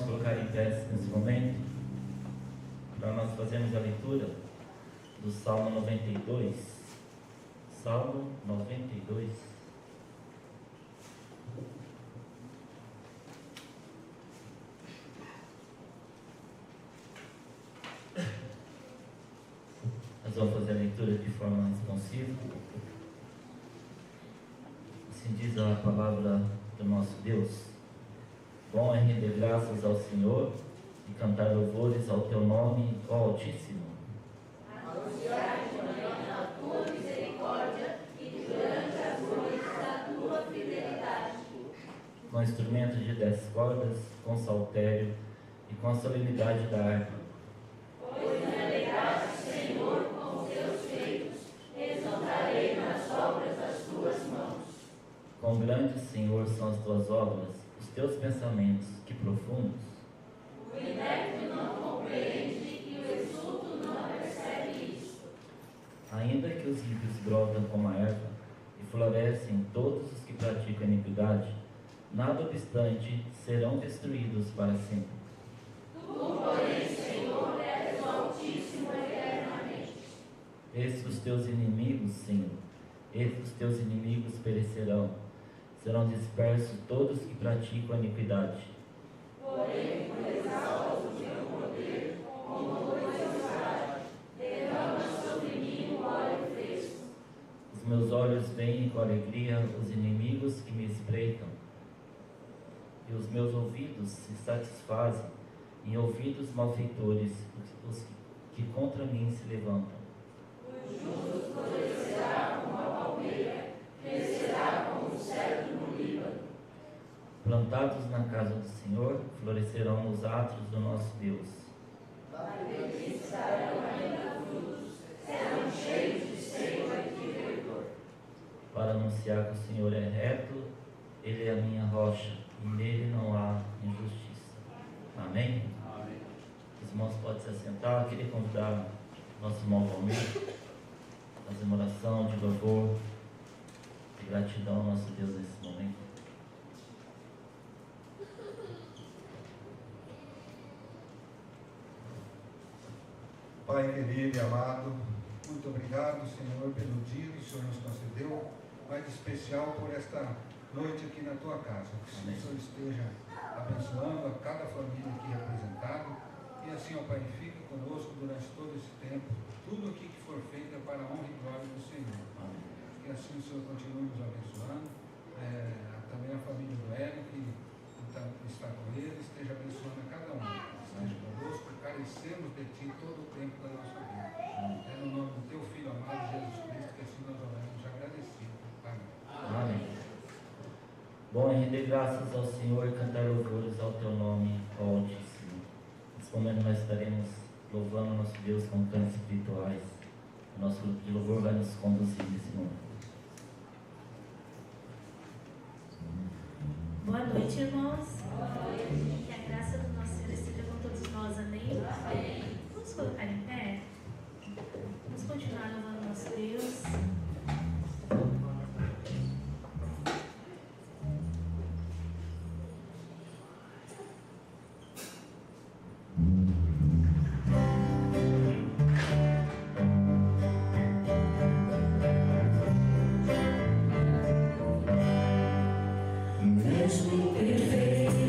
colocar em pé nesse momento para nós fazermos a leitura do Salmo 92. Salmo 92. Nós vamos fazer a leitura de forma responsiva. Assim diz a palavra do nosso Deus: bom é render graças ao Senhor e cantar louvores ao teu nome, ó Altíssimo. Anunciar de manhã a tua misericórdia e durante as noites a tua fidelidade. Com instrumentos de 10 cordas, com saltério e com a solenidade da harpa. Pois me alegraste, Senhor, com os teus feitos, exultarei nas obras das tuas mãos. Quão grandes, Senhor, são as tuas obras, os teus pensamentos, que profundos. O inepto não compreende e o insulto não percebe isto. Ainda que os ímpios brotam como a erva e florescem todos os que praticam iniquidade, nada obstante serão destruídos para sempre. Tu, porém, Senhor, és o Altíssimo eternamente. Eis que os teus inimigos, Senhor, eis que os teus inimigos perecerão, serão dispersos todos que praticam a iniquidade. Porém, tu exaltas o teu poder, como curiosidade, derrama sobre mim o óleo fresco. Os meus olhos veem com alegria os inimigos que me espreitam, e os meus ouvidos se satisfazem em ouvir dos malfeitores, os que contra mim se levantam. O justo florescerá como a palmeira, crescerá como o cedro no Líbano. Plantados na casa do Senhor, florescerão nos atos do nosso Deus. A velhice darão ainda frutos, serão cheios de seiva e de verdor. Para anunciar que o Senhor é reto, Ele é a minha rocha, e nele não há injustiça. Amém? Amém. Os irmãos podem se assentar. Eu queria convidar nosso irmão Valmir a fazer uma oração de louvor, de gratidão ao nosso Deus nesse momento. Pai querido e amado, muito obrigado, Senhor, pelo dia que o Senhor nos concedeu, mas em especial por esta noite aqui na tua casa. Que o Senhor esteja abençoando a cada família aqui representada, e assim, ó Pai, fique conosco durante todo esse tempo. Tudo aqui que for feito é para a honra e glória do Senhor. Amém. Que assim o Senhor continue nos abençoando. Também a família do Hélio, que está com ele, esteja abençoando a cada um. Esteja conosco, carecemos de Ti todo o tempo da nossa vida. É no nome do Teu Filho amado, Jesus Cristo, que assim nós oramos agradecidos. Amém. Amém. Bom é render graças ao Senhor e cantar louvores ao teu nome, ó Altíssimo. Nesse momento nós estaremos louvando o nosso Deus com cantos espirituais. O nosso grupo de louvor vai nos conduzir nesse momento. Boa noite, irmãos. Que a graça do nosso Senhor esteja com todos nós. Amém? Amém. Vamos colocar em pé? Vamos continuar louvando nosso Deus. Mesmo perfeito.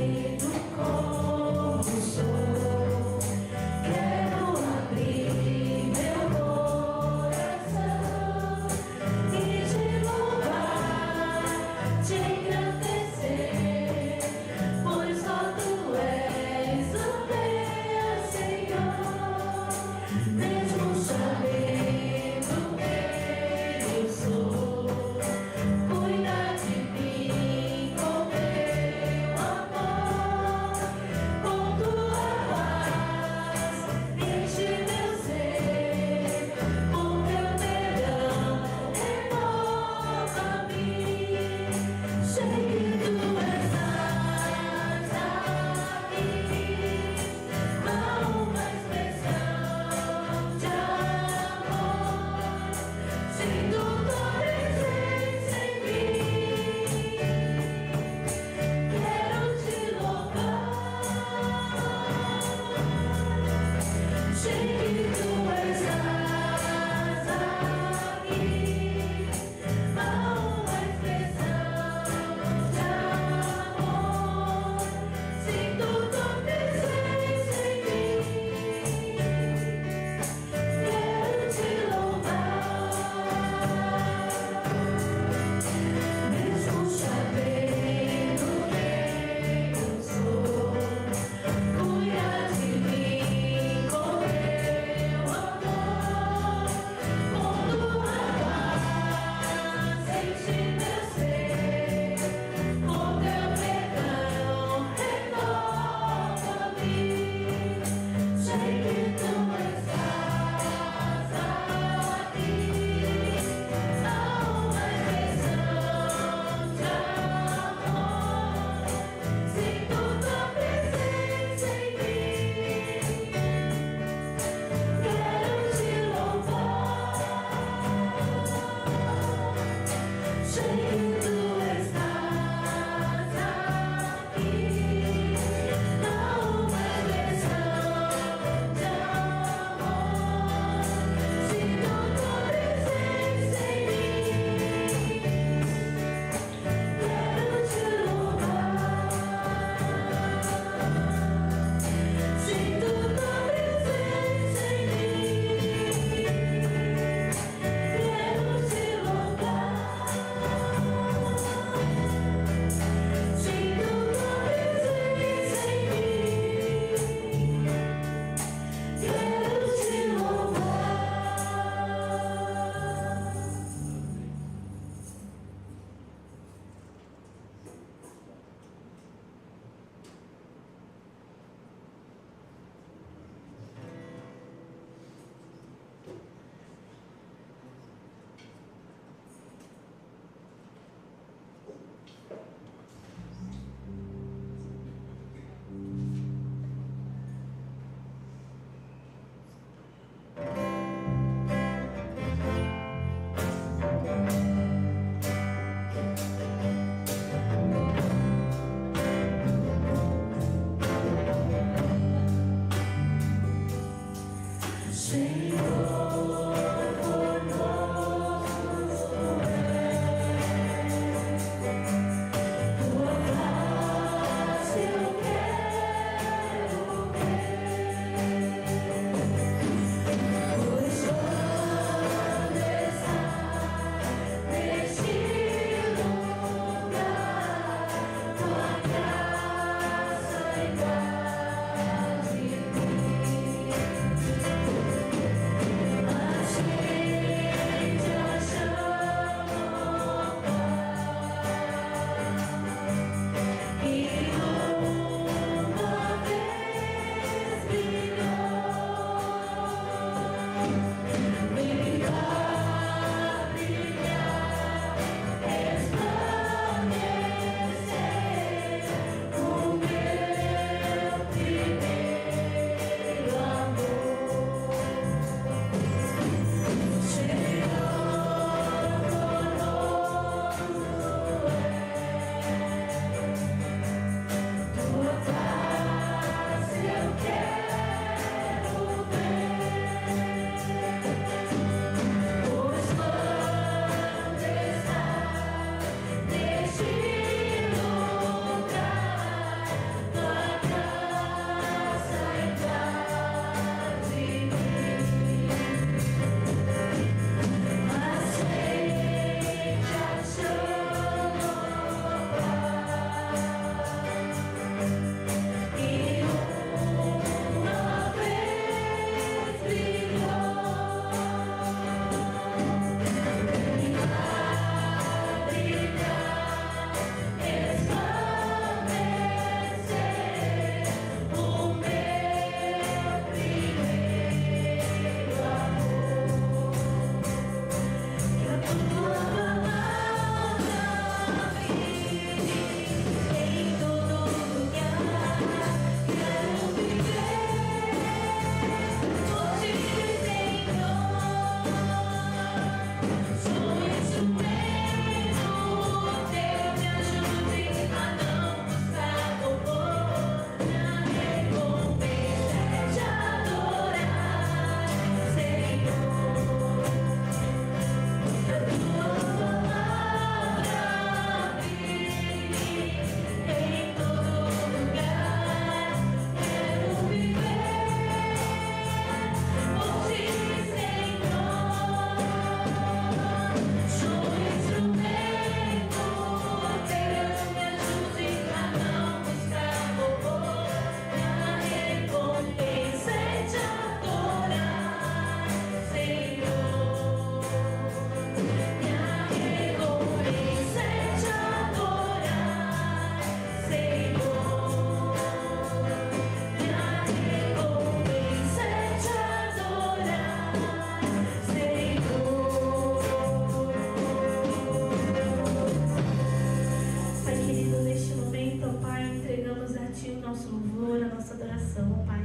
coração, ó Pai.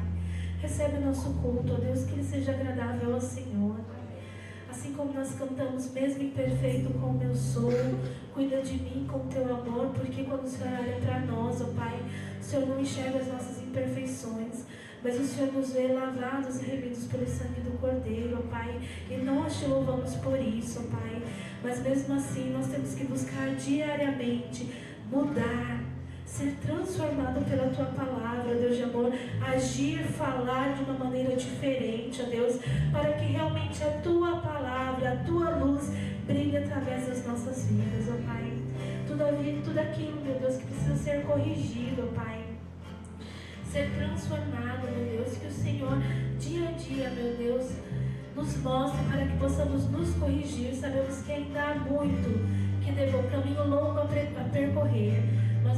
Recebe o nosso culto, ó Deus, que ele seja agradável ao Senhor. Assim como nós cantamos, mesmo imperfeito como eu sou, cuida de mim com teu amor, porque quando o Senhor olha para nós, ó Pai, o Senhor não enxerga as nossas imperfeições, mas o Senhor nos vê lavados e remidos pelo sangue do Cordeiro, ó Pai, e nós te louvamos por isso, ó Pai. Mas mesmo assim, nós temos que buscar diariamente mudar, ser transformado pela Tua Palavra, Deus de amor, agir, falar de uma maneira diferente, ó Deus, para que realmente a Tua Palavra, a Tua luz brilhe através das nossas vidas, ó Pai. Tudo aquilo, meu Deus, que precisa ser corrigido, ó Pai, ser transformado, meu Deus, que o Senhor, dia a dia, meu Deus, nos mostre para que possamos nos corrigir. Sabemos que ainda há muito, que devo um caminho longo a percorrer, mas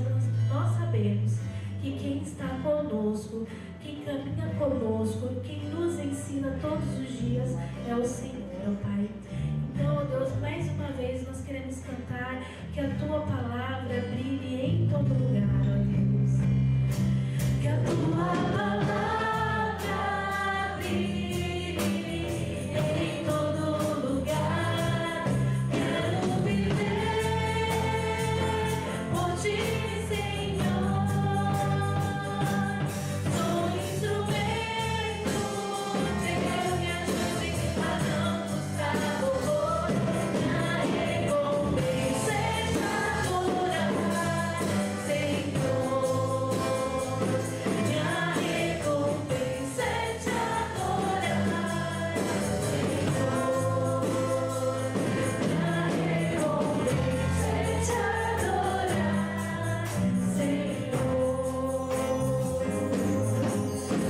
nós sabemos que quem está conosco, quem caminha conosco, quem nos ensina todos os dias é o Senhor, ó Pai. Então, ó Deus, mais uma vez nós queremos cantar que a Tua Palavra brilhe em todo lugar, ó Deus. Que a Tua Palavra brilhe em todo lugar. Quero viver por Ti, Senhor. Sou instrumento, Senhor, me ajude a não buscar horror. Minha recompensa é te adorar, Senhor. Minha recompensa é te adorar, Senhor. Minha recompensa é te adorar, Senhor.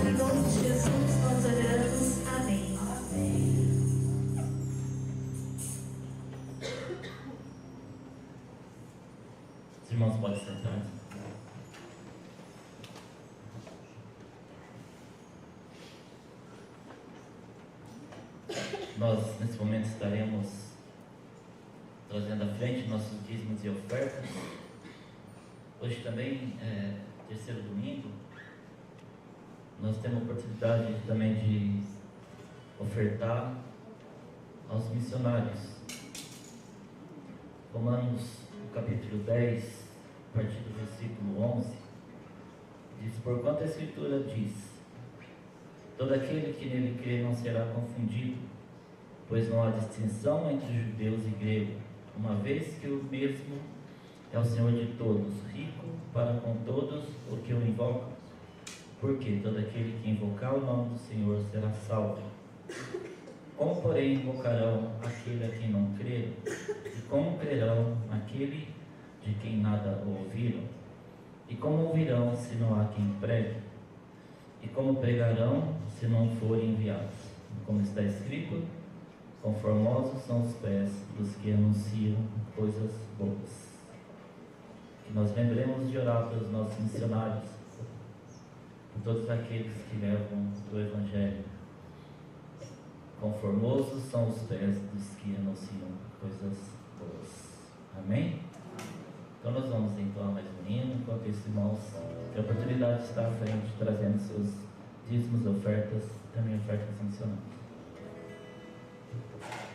Em nome de Jesus nós oramos. Amém. Os irmãos podem sentar. Nós, nesse momento, estaremos trazendo à frente nossos dízimos e ofertas. Hoje também é terceiro domingo. Nós temos a oportunidade também de ofertar aos missionários. Romanos, no capítulo 10, a partir do versículo 11, diz: porquanto a Escritura diz: todo aquele que nele crê não será confundido, pois não há distinção entre judeus e gregos, uma vez que o mesmo é o Senhor de todos, rico para com todos o que o invocam. Porque todo aquele que invocar o nome do Senhor será salvo. Como, porém, invocarão aquele a quem não creram? E como crerão aquele de quem nada ouviram? E como ouvirão se não há quem pregue? E como pregarão se não forem enviados? Como está escrito: conformosos são os pés dos que anunciam coisas boas. Que nós lembremos de orar pelos nossos missionários, por todos aqueles que levam o Evangelho. Conformosos são os pés dos que anunciam coisas boas. Amém? Então nós vamos entoar mais um hino, enquanto isso, irmãos, tem a oportunidade de estar à frente, trazendo seus dízimos, ofertas, também ofertas missionárias. Salvador.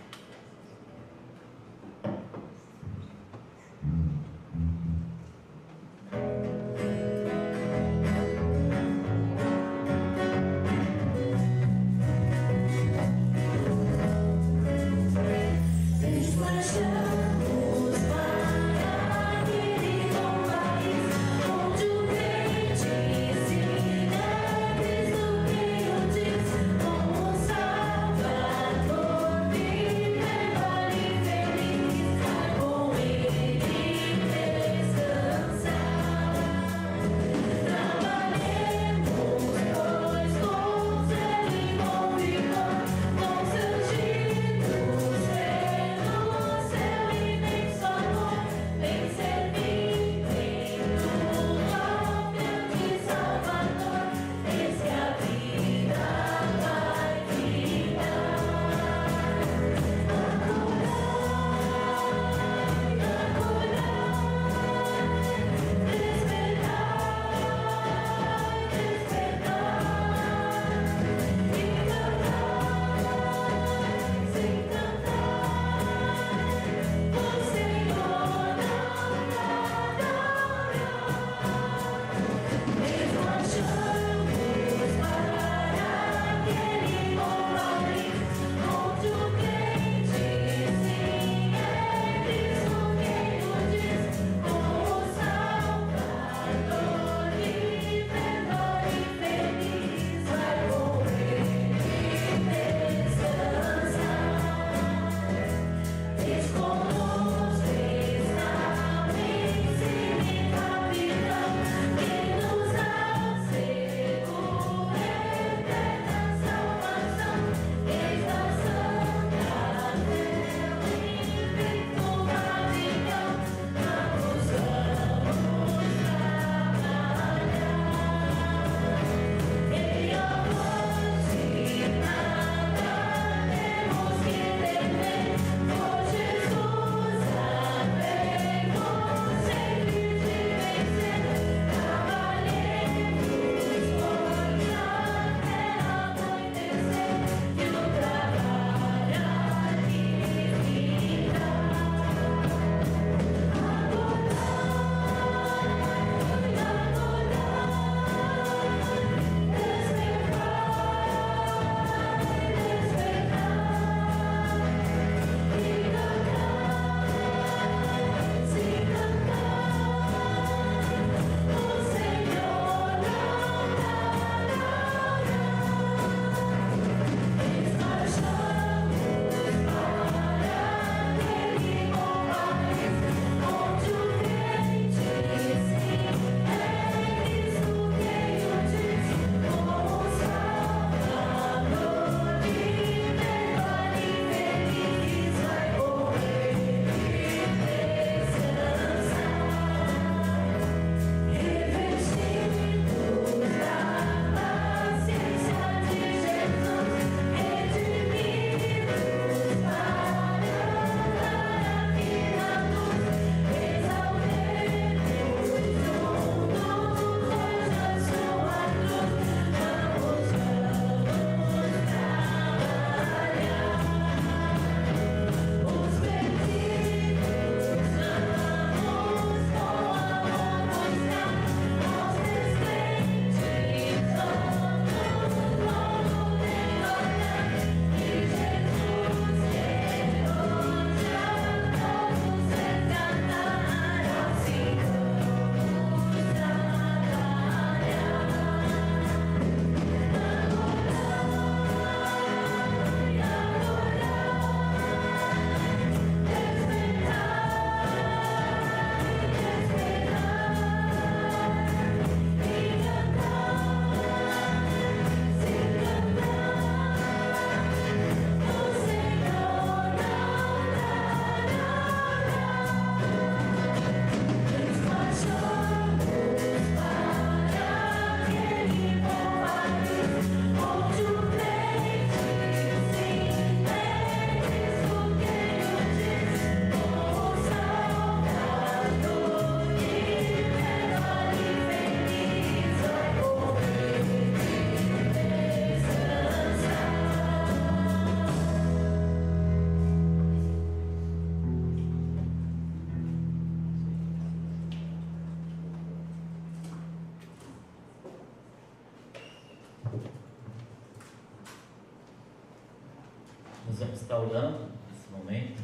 estar orando nesse momento,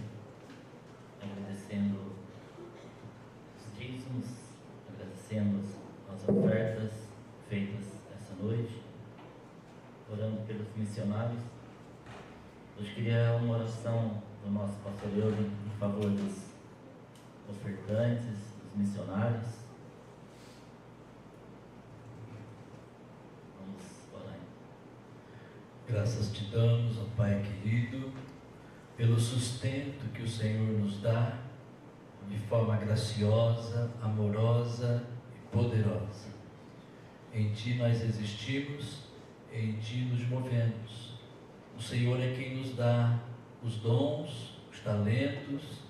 agradecendo os dízimos, agradecendo as ofertas feitas essa noite, orando pelos missionários. Hoje queria uma oração do nosso pastor Eugen em favor dos ofertantes, dos missionários. Vamos orar. Graças te damos, ó Pai querido, pelo sustento que o Senhor nos dá de forma graciosa, amorosa e poderosa. Em Ti nós existimos, em Ti nos movemos. O Senhor é quem nos dá os dons, os talentos,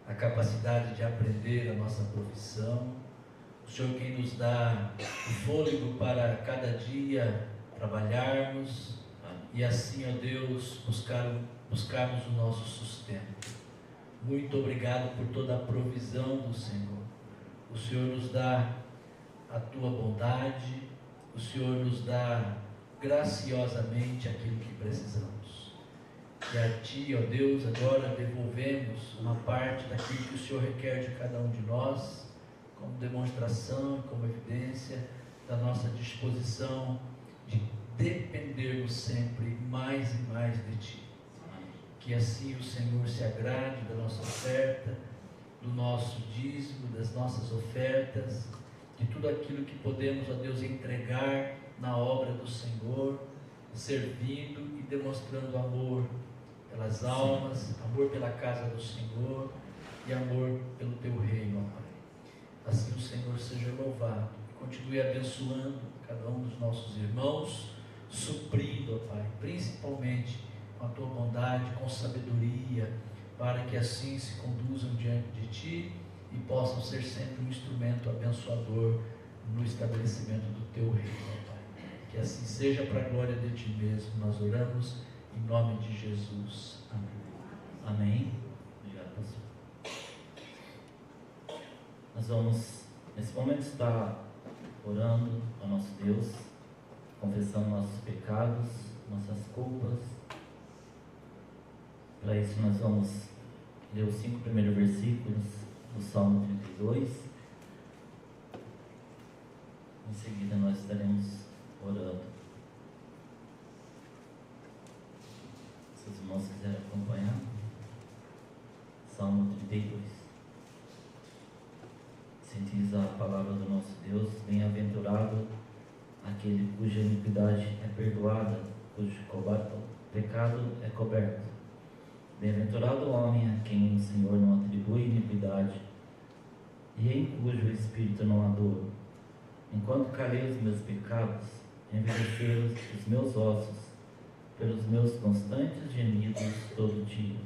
a capacidade de aprender a nossa profissão. O Senhor é quem nos dá o fôlego para cada dia trabalharmos e assim, ó Deus, buscarmos o nosso sustento. Muito obrigado por toda a provisão do Senhor. O Senhor nos dá a Tua bondade, o Senhor nos dá graciosamente aquilo que precisamos. E a Ti, ó Deus, agora devolvemos uma parte daquilo que o Senhor requer de cada um de nós, como demonstração, como evidência da nossa disposição de dependermos sempre mais e mais de Ti. Que assim o Senhor se agrade da nossa oferta, do nosso dízimo, das nossas ofertas, de tudo aquilo que podemos, ó Deus, entregar na obra do Senhor, servindo e demonstrando amor pelas almas, amor pela casa do Senhor e amor pelo Teu reino, ó Pai. Assim o Senhor seja louvado e continue abençoando cada um dos nossos irmãos, suprindo, ó Pai, principalmente com a Tua bondade, com sabedoria, para que assim se conduzam diante de Ti e possam ser sempre um instrumento abençoador no estabelecimento do Teu reino, ó Pai. Que assim seja para a glória de Ti mesmo. Nós oramos em nome de Jesus. Amém. Amém. Obrigado, pastor. Nós vamos, nesse momento, estar orando ao nosso Deus, confessando nossos pecados, nossas culpas. Para isso, nós vamos ler os 5 primeiros versículos do Salmo 32. Em seguida, nós estaremos orando. Se os irmãos quiserem acompanhar, Salmo 32. Assim diz a palavra do nosso Deus: bem-aventurado aquele cuja iniquidade é perdoada, cujo pecado é coberto. Bem-aventurado o homem a quem o Senhor não atribui iniquidade e em cujo espírito não há dor. Enquanto calei os meus pecados, envelheceram os meus ossos pelos meus constantes gemidos todo dia,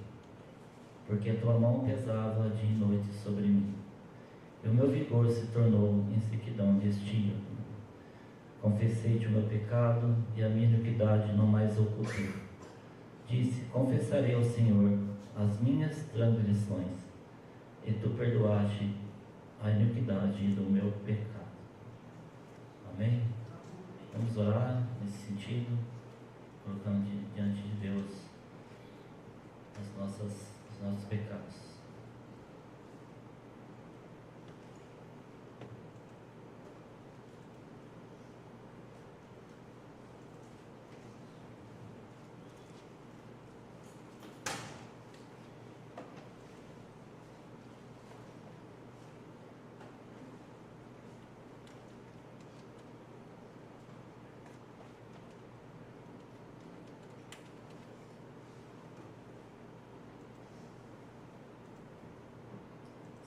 porque a tua mão pesava dia e noite sobre mim, e o meu vigor se tornou em sequidão de estio. Confessei-te o meu pecado, e a minha iniquidade não mais ocultei. Disse: confessarei ao Senhor as minhas transgressões, e tu perdoaste a iniquidade do meu pecado. Amém? Vamos orar nesse sentido, colocando diante de Deus os nossos pecados.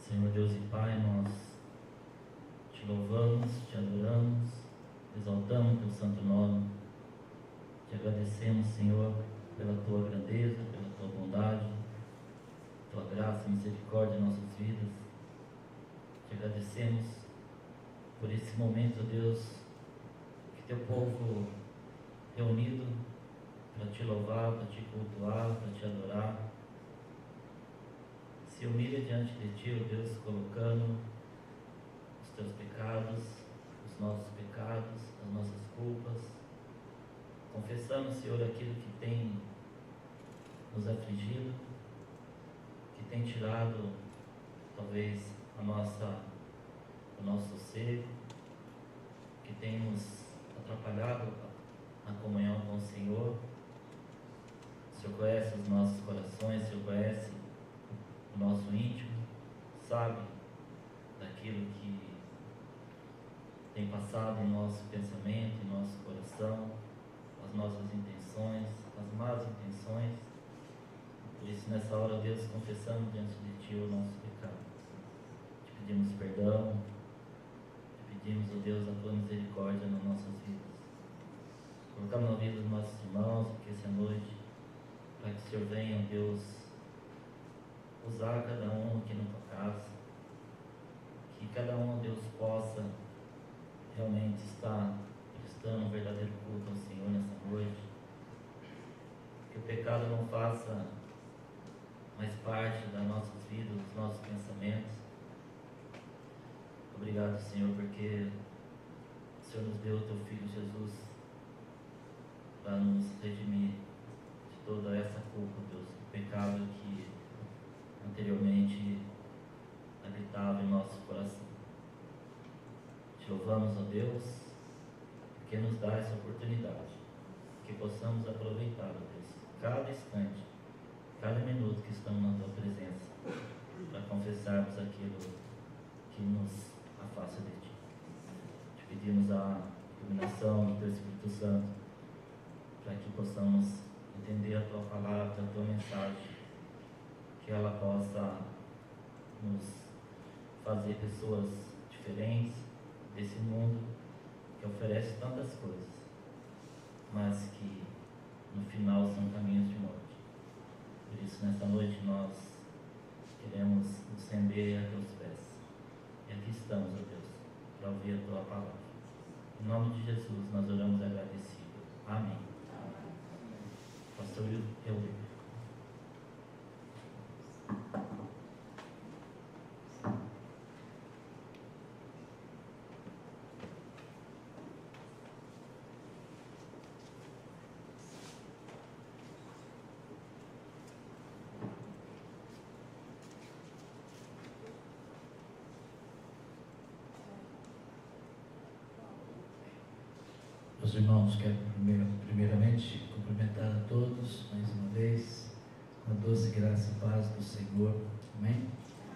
Senhor Deus e Pai, nós te louvamos, te adoramos, exaltamos teu santo nome, te agradecemos, Senhor, pela tua grandeza, pela tua bondade, tua graça e misericórdia em nossas vidas. Te agradecemos por esse momento, Deus, que teu povo reunido para te louvar, para te cultuar, para te adorar, se humilha diante de Ti, ó Deus, colocando os Teus pecados, os nossos pecados, as nossas culpas, confessando, Senhor, aquilo que tem nos afligido, que tem tirado talvez o nosso sossego, que tem nos atrapalhado a comunhão com o Senhor. O Senhor conhece os nossos corações, o Senhor conhece o nosso íntimo, sabe daquilo que tem passado em nosso pensamento, em nosso coração, as nossas intenções, as más intenções. Por isso, nessa hora, Deus, confessamos diante de Ti o nosso pecado. Te pedimos perdão, te pedimos, ó Deus, a Tua misericórdia nas nossas vidas. Colocamos na vida dos nossos irmãos aqui essa noite, para que o Senhor venha, ó Deus, usar cada um aqui na Tua casa, que cada um, ó Deus, possa realmente estar prestando um verdadeiro culto ao Senhor nessa noite, que o pecado não faça mais parte das nossas vidas, dos nossos pensamentos. Obrigado, Senhor, porque o Senhor nos deu o Teu Filho Jesus para nos redimir de toda essa culpa, Deus, o pecado que anteriormente habitava em nosso coração. Te louvamos, ó Deus, porque nos dá essa oportunidade, que possamos aproveitar, ó Deus, cada instante, cada minuto que estamos na Tua presença, para confessarmos aquilo que nos afasta de Ti. Te pedimos a iluminação do Teu Espírito Santo, para que possamos entender a Tua palavra, a Tua mensagem, que ela possa nos fazer pessoas diferentes desse mundo que oferece tantas coisas, mas que no final são caminhos de morte. Por isso, nessa noite, nós queremos nos render a Teus pés. E aqui estamos, ó Deus, para ouvir a Tua palavra. Em nome de Jesus, nós oramos agradecidos. Amém. Pastor Euler. Meus irmãos, quero primeiramente cumprimentar a todos mais uma vez com a doce graça e paz do Senhor. Amém?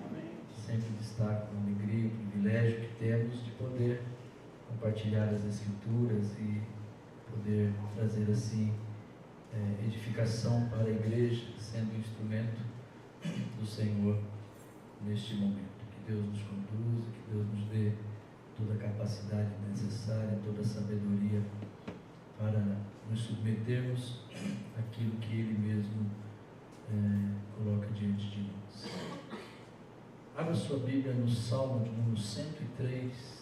Amém. Sempre destaco a alegria e o privilégio que temos de poder compartilhar as Escrituras e poder trazer assim edificação para a igreja, sendo um instrumento do Senhor neste momento. Que Deus nos conduza, que Deus nos dê toda a capacidade necessária, toda a sabedoria para nos submetermos àquilo que Ele mesmo coloca diante de nós. Abra sua Bíblia no Salmo de número 103.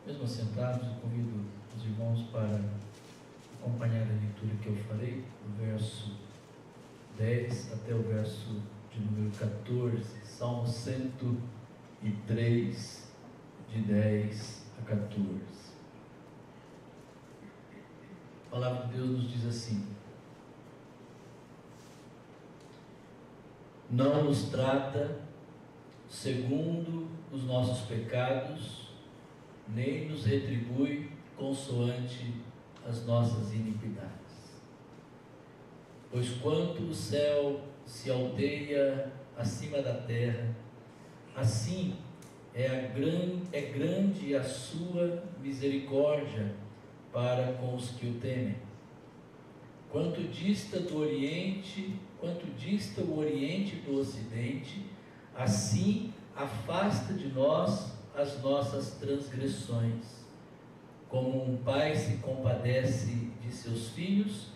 Mesmo assentados, eu convido os irmãos para acompanhar a leitura que eu farei, do verso 10 até o verso de número 14, Salmo 103, de 10 a 14. A palavra de Deus nos diz assim: não nos trata segundo os nossos pecados, nem nos retribui consoante as nossas iniquidades. Pois quanto o céu se alteia acima da terra, assim é grande a sua misericórdia para com os que o temem. Quanto dista o Oriente do Ocidente, assim afasta de nós as nossas transgressões. Como um pai se compadece de seus filhos,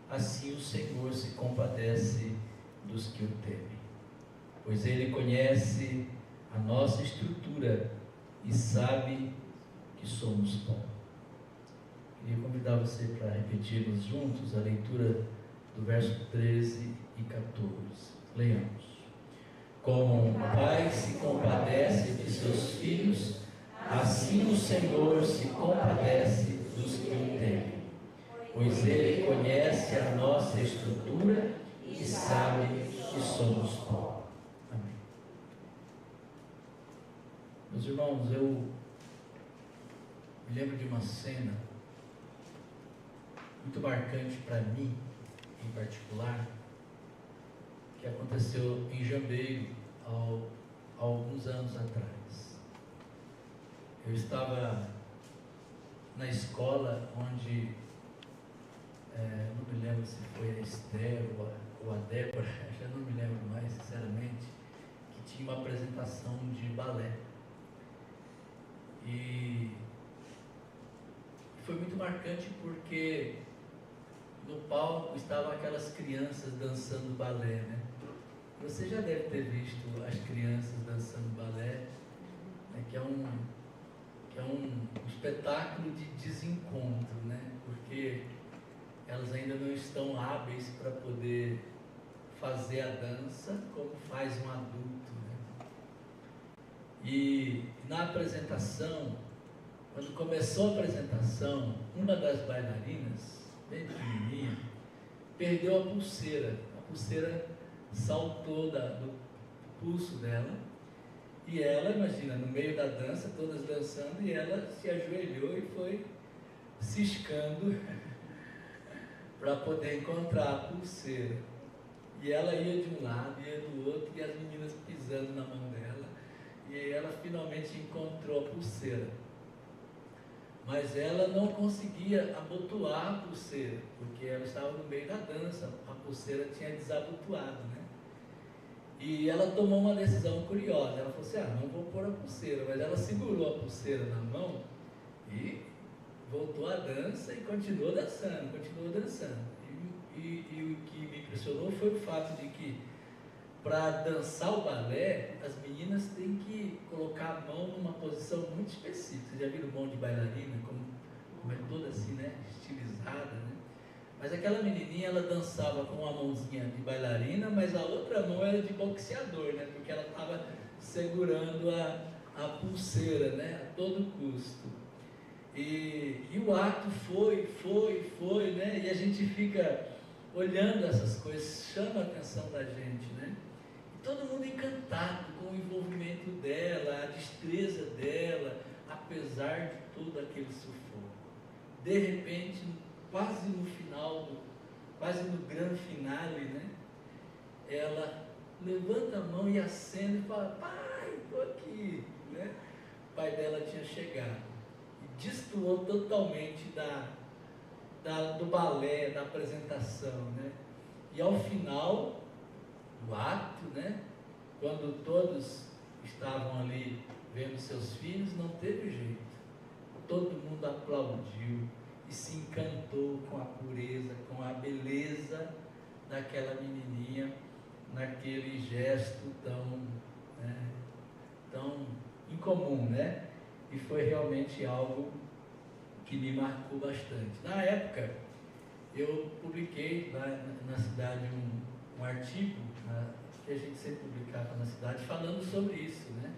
assim o Senhor se compadece dos que o temem. Pois Ele conhece a nossa estrutura e sabe que somos pó. Queria convidar você para repetirmos juntos a leitura do verso 13 e 14. Leiamos. Como um pai se compadece de seus filhos, assim o Senhor se compadece dos que o temem, pois Ele conhece a nossa estrutura e sabe que somos pó. Amém. Meus irmãos, eu me lembro de uma cena muito marcante para mim, em particular, que aconteceu em Jambeiro há alguns anos atrás. Eu estava na escola onde, não me lembro se foi a Esther ou a Débora, já não me lembro mais, sinceramente, que tinha uma apresentação de balé. E foi muito marcante porque no palco estavam aquelas crianças dançando balé, né? Você já deve ter visto as crianças dançando balé, né? que é um espetáculo de desencontro, né? Porque elas ainda não estão hábeis para poder fazer a dança como faz um adulto, né? E na apresentação, quando começou a apresentação, uma das bailarinas, bem pequenininha, perdeu a pulseira. A pulseira saltou do pulso dela e ela, imagina, no meio da dança, todas dançando, e ela se ajoelhou e foi ciscando para poder encontrar a pulseira. E ela ia de um lado, ia do outro, e as meninas pisando na mão dela, e aí ela finalmente encontrou a pulseira. Mas ela não conseguia abotoar a pulseira, porque ela estava no meio da dança, a pulseira tinha desabotoado, né? E ela tomou uma decisão curiosa, ela falou assim, não vou pôr a pulseira, mas ela segurou a pulseira na mão e voltou à dança e continuou dançando. E o que me impressionou foi o fato de que, para dançar o balé, as meninas têm que colocar a mão numa posição muito específica. Vocês já viram mão de bailarina, como é toda assim, né? Estilizada, né? Mas aquela menininha, ela dançava com uma mãozinha de bailarina, mas a outra mão era de boxeador, né? Porque ela estava segurando a pulseira, né? A todo custo. E o ato foi, né? E a gente fica olhando essas coisas, chama a atenção da gente, né? Todo mundo encantado com o envolvimento dela, a destreza dela, apesar de todo aquele sufoco. De repente, quase no final, quase no grande finale, né? Ela levanta a mão e acena e fala, pai, estou aqui, né? O pai dela tinha chegado e destoou totalmente do balé, da apresentação, né? E ao final do ato, né, quando todos estavam ali vendo seus filhos, não teve jeito. Todo mundo aplaudiu e se encantou com a pureza, com a beleza daquela menininha, naquele gesto tão incomum, né? E foi realmente algo que me marcou bastante. Na época, eu publiquei lá na cidade um artigo, que a gente sempre publicava na cidade, falando sobre isso, né?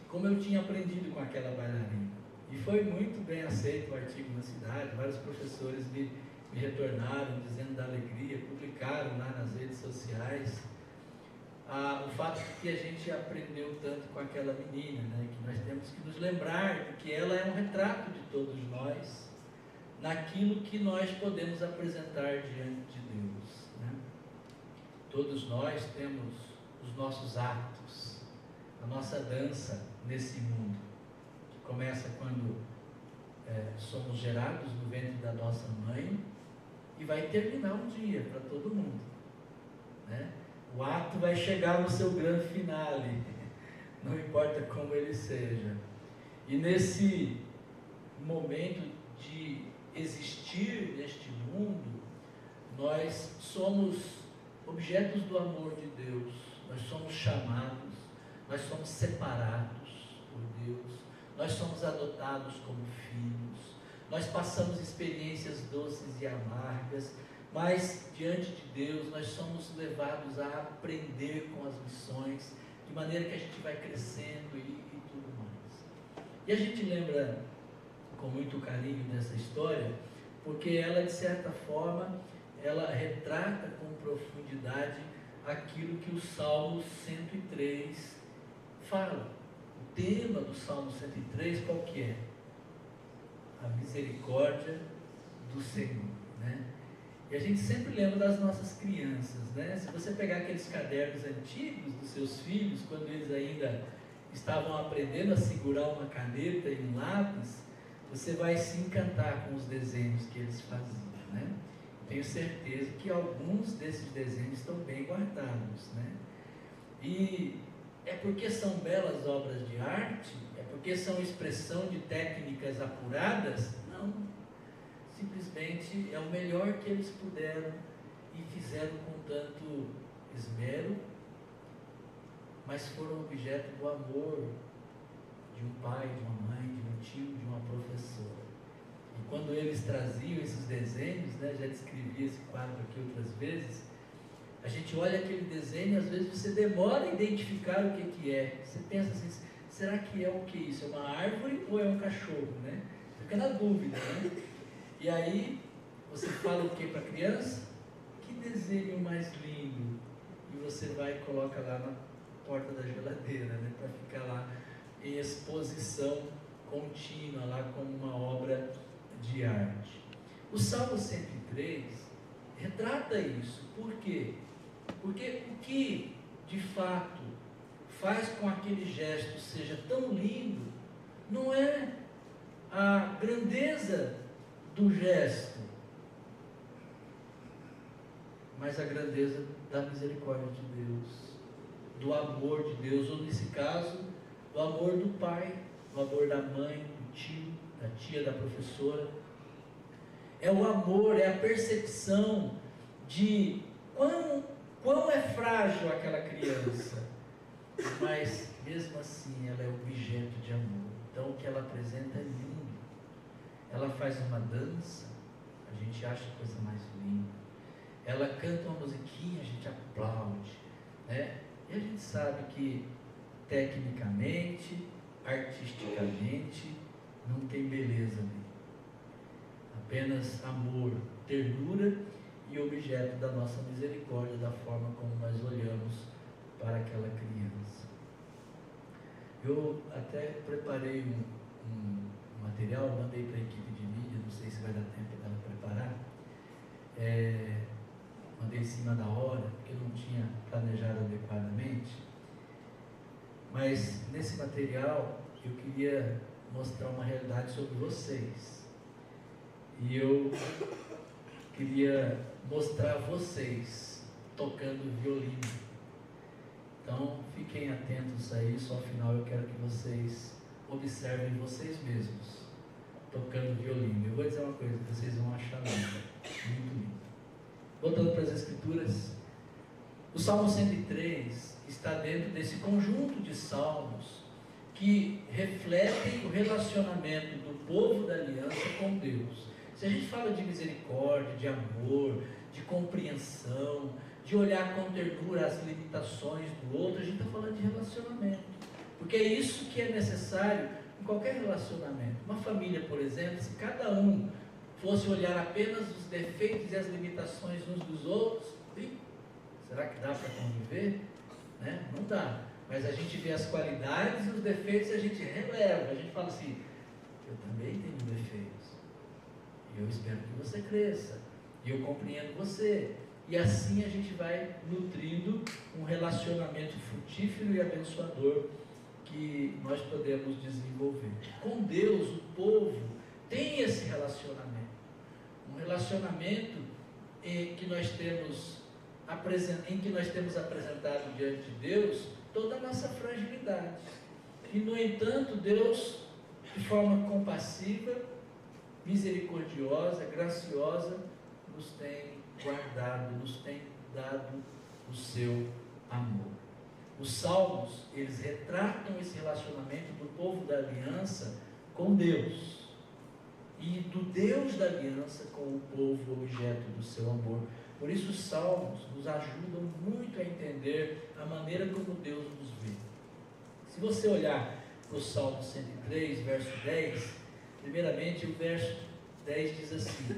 Como eu tinha aprendido com aquela bailarina. E foi muito bem aceito o artigo na cidade, vários professores me retornaram dizendo da alegria, publicaram lá nas redes sociais o fato de que a gente aprendeu tanto com aquela menina, né? Que nós temos que nos lembrar de que ela é um retrato de todos nós, naquilo que nós podemos apresentar diante de Deus, né? Todos nós temos os nossos atos, a nossa dança nesse mundo, que começa quando somos gerados no ventre da nossa mãe e vai terminar um dia para todo mundo, né? O ato vai chegar no seu grande finale, não importa como ele seja. E nesse momento de existir neste mundo, nós somos objetos do amor de Deus, nós somos chamados, nós somos separados por Deus, nós somos adotados como filhos, nós passamos experiências doces e amargas, mas diante de Deus nós somos levados a aprender com as lições, de maneira que a gente vai crescendo e tudo mais. E a gente lembra com muito carinho dessa história, porque ela, de certa forma, ela retrata com profundidade aquilo que o Salmo 103 fala. O tema do Salmo 103 qual que é? A misericórdia do Senhor, né? E a gente sempre lembra das nossas crianças, né? Se você pegar aqueles cadernos antigos dos seus filhos, quando eles ainda estavam aprendendo a segurar uma caneta e um lápis, você vai se encantar com os desenhos que eles faziam, né? Tenho certeza que alguns desses desenhos estão bem guardados, né? E é porque são belas obras de arte? É porque são expressão de técnicas apuradas? Não. Simplesmente é o melhor que eles puderam e fizeram com tanto esmero, mas foram objeto do amor de um pai, de uma mãe, de um tio, de uma professora. E quando eles traziam esses desenhos, né, já descrevi esse quadro aqui outras vezes, a gente olha aquele desenho e às vezes você demora a identificar o que é. Você pensa assim, será que é o que isso? É uma árvore ou é um cachorro, né? Fica na dúvida, né? E aí você fala o que para a criança? Que desenho mais lindo! E você vai e coloca lá na porta da geladeira, né? Para ficar lá em exposição contínua, lá como uma obra de arte. O Salmo 103 retrata isso. Por quê? Porque o que de fato faz com que aquele gesto seja tão lindo não é a grandeza do gesto, mas a grandeza da misericórdia de Deus, do amor de Deus, ou nesse caso, do amor do pai, do amor da mãe, do tio, da tia, da professora. É o amor, é a percepção de quão é frágil aquela criança, mas mesmo assim ela é objeto de amor. Então o que ela apresenta é lindo. Ela faz uma dança, a gente acha a coisa mais linda. Ela canta uma musiquinha, a gente aplaude, né? E a gente sabe que tecnicamente, artisticamente, não tem beleza ali. Apenas amor, ternura e objeto da nossa misericórdia, da forma como nós olhamos para aquela criança. Eu até preparei um material, mandei para a equipe de mídia, não sei se vai dar tempo dela preparar. Mandei em cima da hora, porque eu não tinha planejado adequadamente. Mas nesse material eu queria mostrar uma realidade sobre vocês. E eu queria mostrar vocês tocando violino. Então fiquem atentos a isso. Ao final eu quero que vocês observem vocês mesmos tocando violino. Eu vou dizer uma coisa que vocês vão achar linda, muito lindo. Voltando para as Escrituras, o Salmo 103 está dentro desse conjunto de salmos que refletem o relacionamento do povo da aliança com Deus. Se a gente fala de misericórdia, de amor, de compreensão, de olhar com ternura as limitações do outro, a gente está falando de relacionamento. Porque é isso que é necessário em qualquer relacionamento. Uma família, por exemplo, se cada um fosse olhar apenas os defeitos e as limitações uns dos outros, será que dá para conviver? Né? Não dá. Mas a gente vê as qualidades e os defeitos e a gente releva. A gente fala assim, eu também tenho defeitos. E eu espero que você cresça. E eu compreendo você. E assim a gente vai nutrindo um relacionamento frutífero e abençoador que nós podemos desenvolver. Com Deus, o povo tem esse relacionamento. Um relacionamento em que nós temos apresentado diante de Deus toda a nossa fragilidade. E, no entanto, Deus, de forma compassiva, misericordiosa, graciosa, nos tem guardado, nos tem dado o seu amor. Os salmos, eles retratam esse relacionamento do povo da aliança com Deus. e do Deus da aliança com o povo objeto do seu amor. Por isso os salmos nos ajudam muito a entender a maneira como Deus nos vê. Se você olhar para o Salmo 103, verso 10, primeiramente o verso 10 diz assim: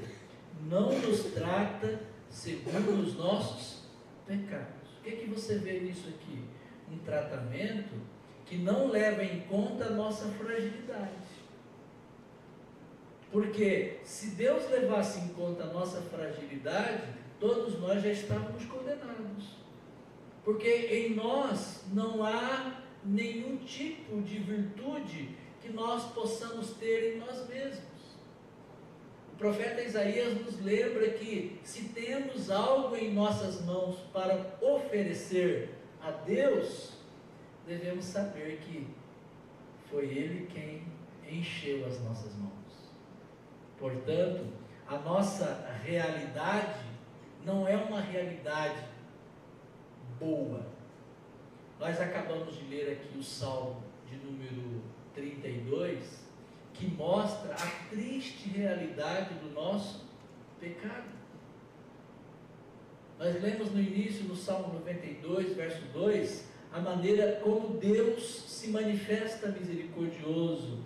não nos trata segundo os nossos pecados. O que você vê nisso aqui? Um tratamento que não leva em conta a nossa fragilidade. Porque se Deus levasse em conta a nossa fragilidade, todos nós já estávamos condenados. Porque em nós não há nenhum tipo de virtude que nós possamos ter em nós mesmos. O profeta Isaías nos lembra que se temos algo em nossas mãos para oferecer a Deus, devemos saber que foi Ele quem encheu as nossas mãos. Portanto, a nossa realidade não é uma realidade boa. Nós acabamos de ler aqui o Salmo de número 32, que mostra a triste realidade do nosso pecado. Nós lemos no início, no Salmo 92, verso 2, a maneira como Deus se manifesta misericordioso.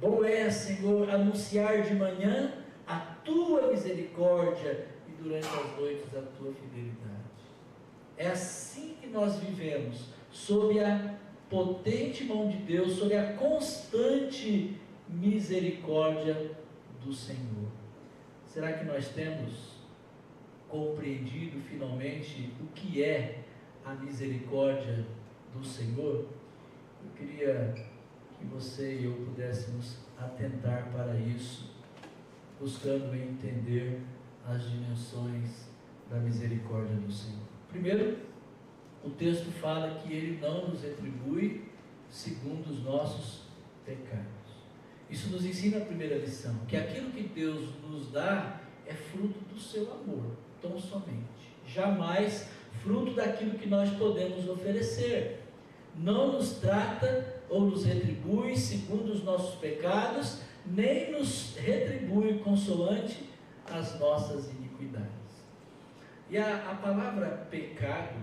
Bom é, Senhor, anunciar de manhã a tua misericórdia e durante as noites a tua fidelidade. É assim que nós vivemos, sob a potente mão de Deus, sob a constante misericórdia do Senhor. Será que nós temos compreendido finalmente o que é a misericórdia do Senhor? Eu queria que você e eu pudéssemos atentar para isso, buscando entender as dimensões da misericórdia do Senhor. Primeiro, o texto fala que Ele não nos retribui segundo os nossos pecados. Isso nos ensina a primeira lição, que aquilo que Deus nos dá é fruto do seu amor, tão somente. Jamais fruto daquilo que nós podemos oferecer. Não nos trata ou nos retribui segundo os nossos pecados, nem nos retribui consoante as nossas iniquidades. E a palavra pecado,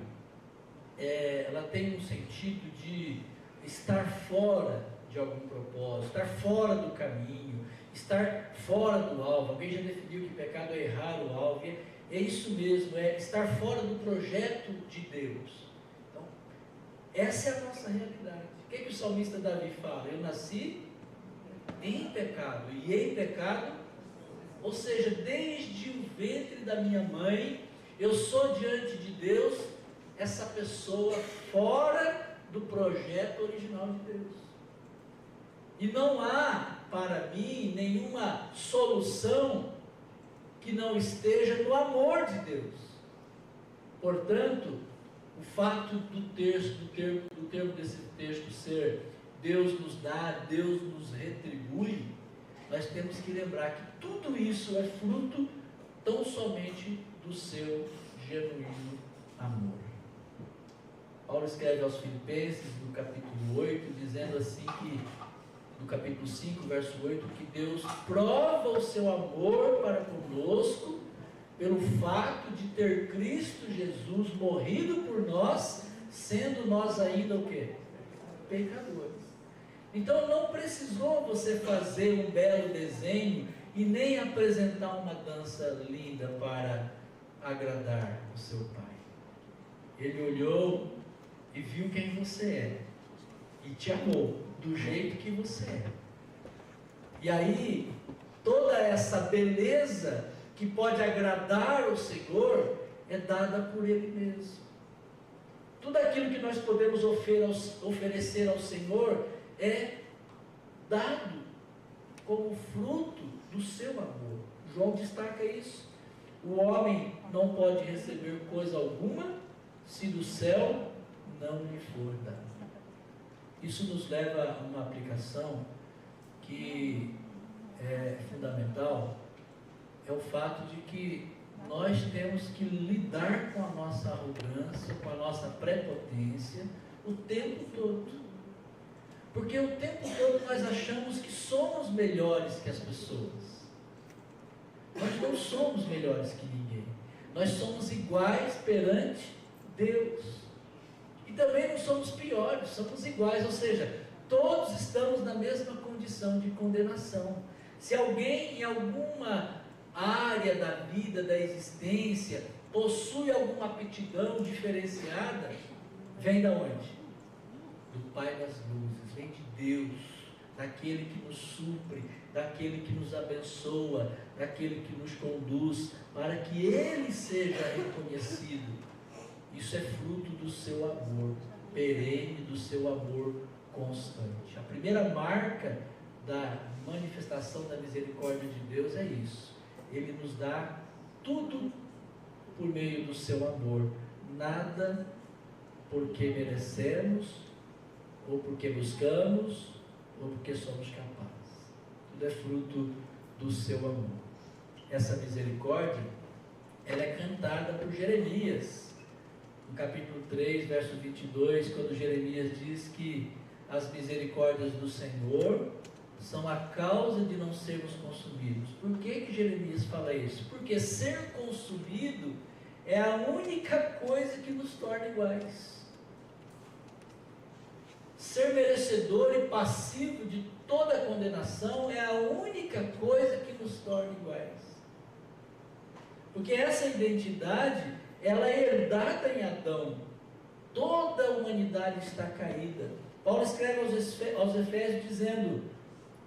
ela tem um sentido de estar fora de algum propósito, estar fora do caminho, estar fora do alvo. Alguém já definiu que pecado é errar o alvo. É isso mesmo, é estar fora do projeto de Deus. Então, essa é a nossa realidade. O que o salmista Davi fala? Eu nasci em pecado, e em pecado, ou seja, desde o ventre da minha mãe, eu sou diante de Deus essa pessoa fora do projeto original de Deus. E não há para mim nenhuma solução que não esteja no amor de Deus. Portanto, o fato do termo desse texto ser Deus nos dá, Deus nos retribui, nós temos que lembrar que tudo isso é fruto tão somente do seu genuíno amor. Paulo escreve aos Filipenses, no capítulo 8, dizendo assim que, no capítulo 5, verso 8, que Deus prova o seu amor para conosco pelo fato de ter Cristo Jesus morrido por nós, sendo nós ainda o quê? Pecadores. Então não precisou você fazer um belo desenho e nem apresentar uma dança linda para agradar o seu Pai. Ele olhou e viu quem você é e te amou do jeito que você é. E aí, toda essa beleza que pode agradar o Senhor é dada por Ele mesmo. Tudo aquilo que nós podemos oferecer ao Senhor é dado como fruto do seu amor. João destaca isso. O homem não pode receber coisa alguma se do céu não lhe for dado. Isso nos leva a uma aplicação que é fundamental, é o fato de que nós temos que lidar com a nossa arrogância, com a nossa prepotência o tempo todo. Porque o tempo todo nós achamos que somos melhores que as pessoas. Nós não somos melhores que ninguém. Nós somos iguais perante Deus. E também não somos piores, somos iguais, ou seja, todos estamos na mesma condição de condenação. Se alguém em alguma área da vida, da existência, possui alguma aptidão diferenciada, vem da onde? Do Pai das luzes, vem de Deus, daquele que nos supre, daquele que nos abençoa, daquele que nos conduz, para que Ele seja reconhecido. Isso é fruto do seu amor perene, do seu amor constante. A primeira marca da manifestação da misericórdia de Deus é isso. Ele nos dá tudo por meio do seu amor, nada porque merecemos, ou porque buscamos, ou porque somos capazes. Tudo é fruto do seu amor. Essa misericórdia, ela é cantada por Jeremias, no capítulo 3, verso 22, quando Jeremias diz que as misericórdias do Senhor são a causa de não sermos consumidos. Por que Jeremias fala isso? Porque ser consumido é a única coisa que nos torna iguais. Ser merecedor e passivo de toda a condenação é a única coisa que nos torna iguais. Porque essa identidade, ela é herdada em Adão. Toda a humanidade está caída. Paulo escreve aos Efésios dizendo: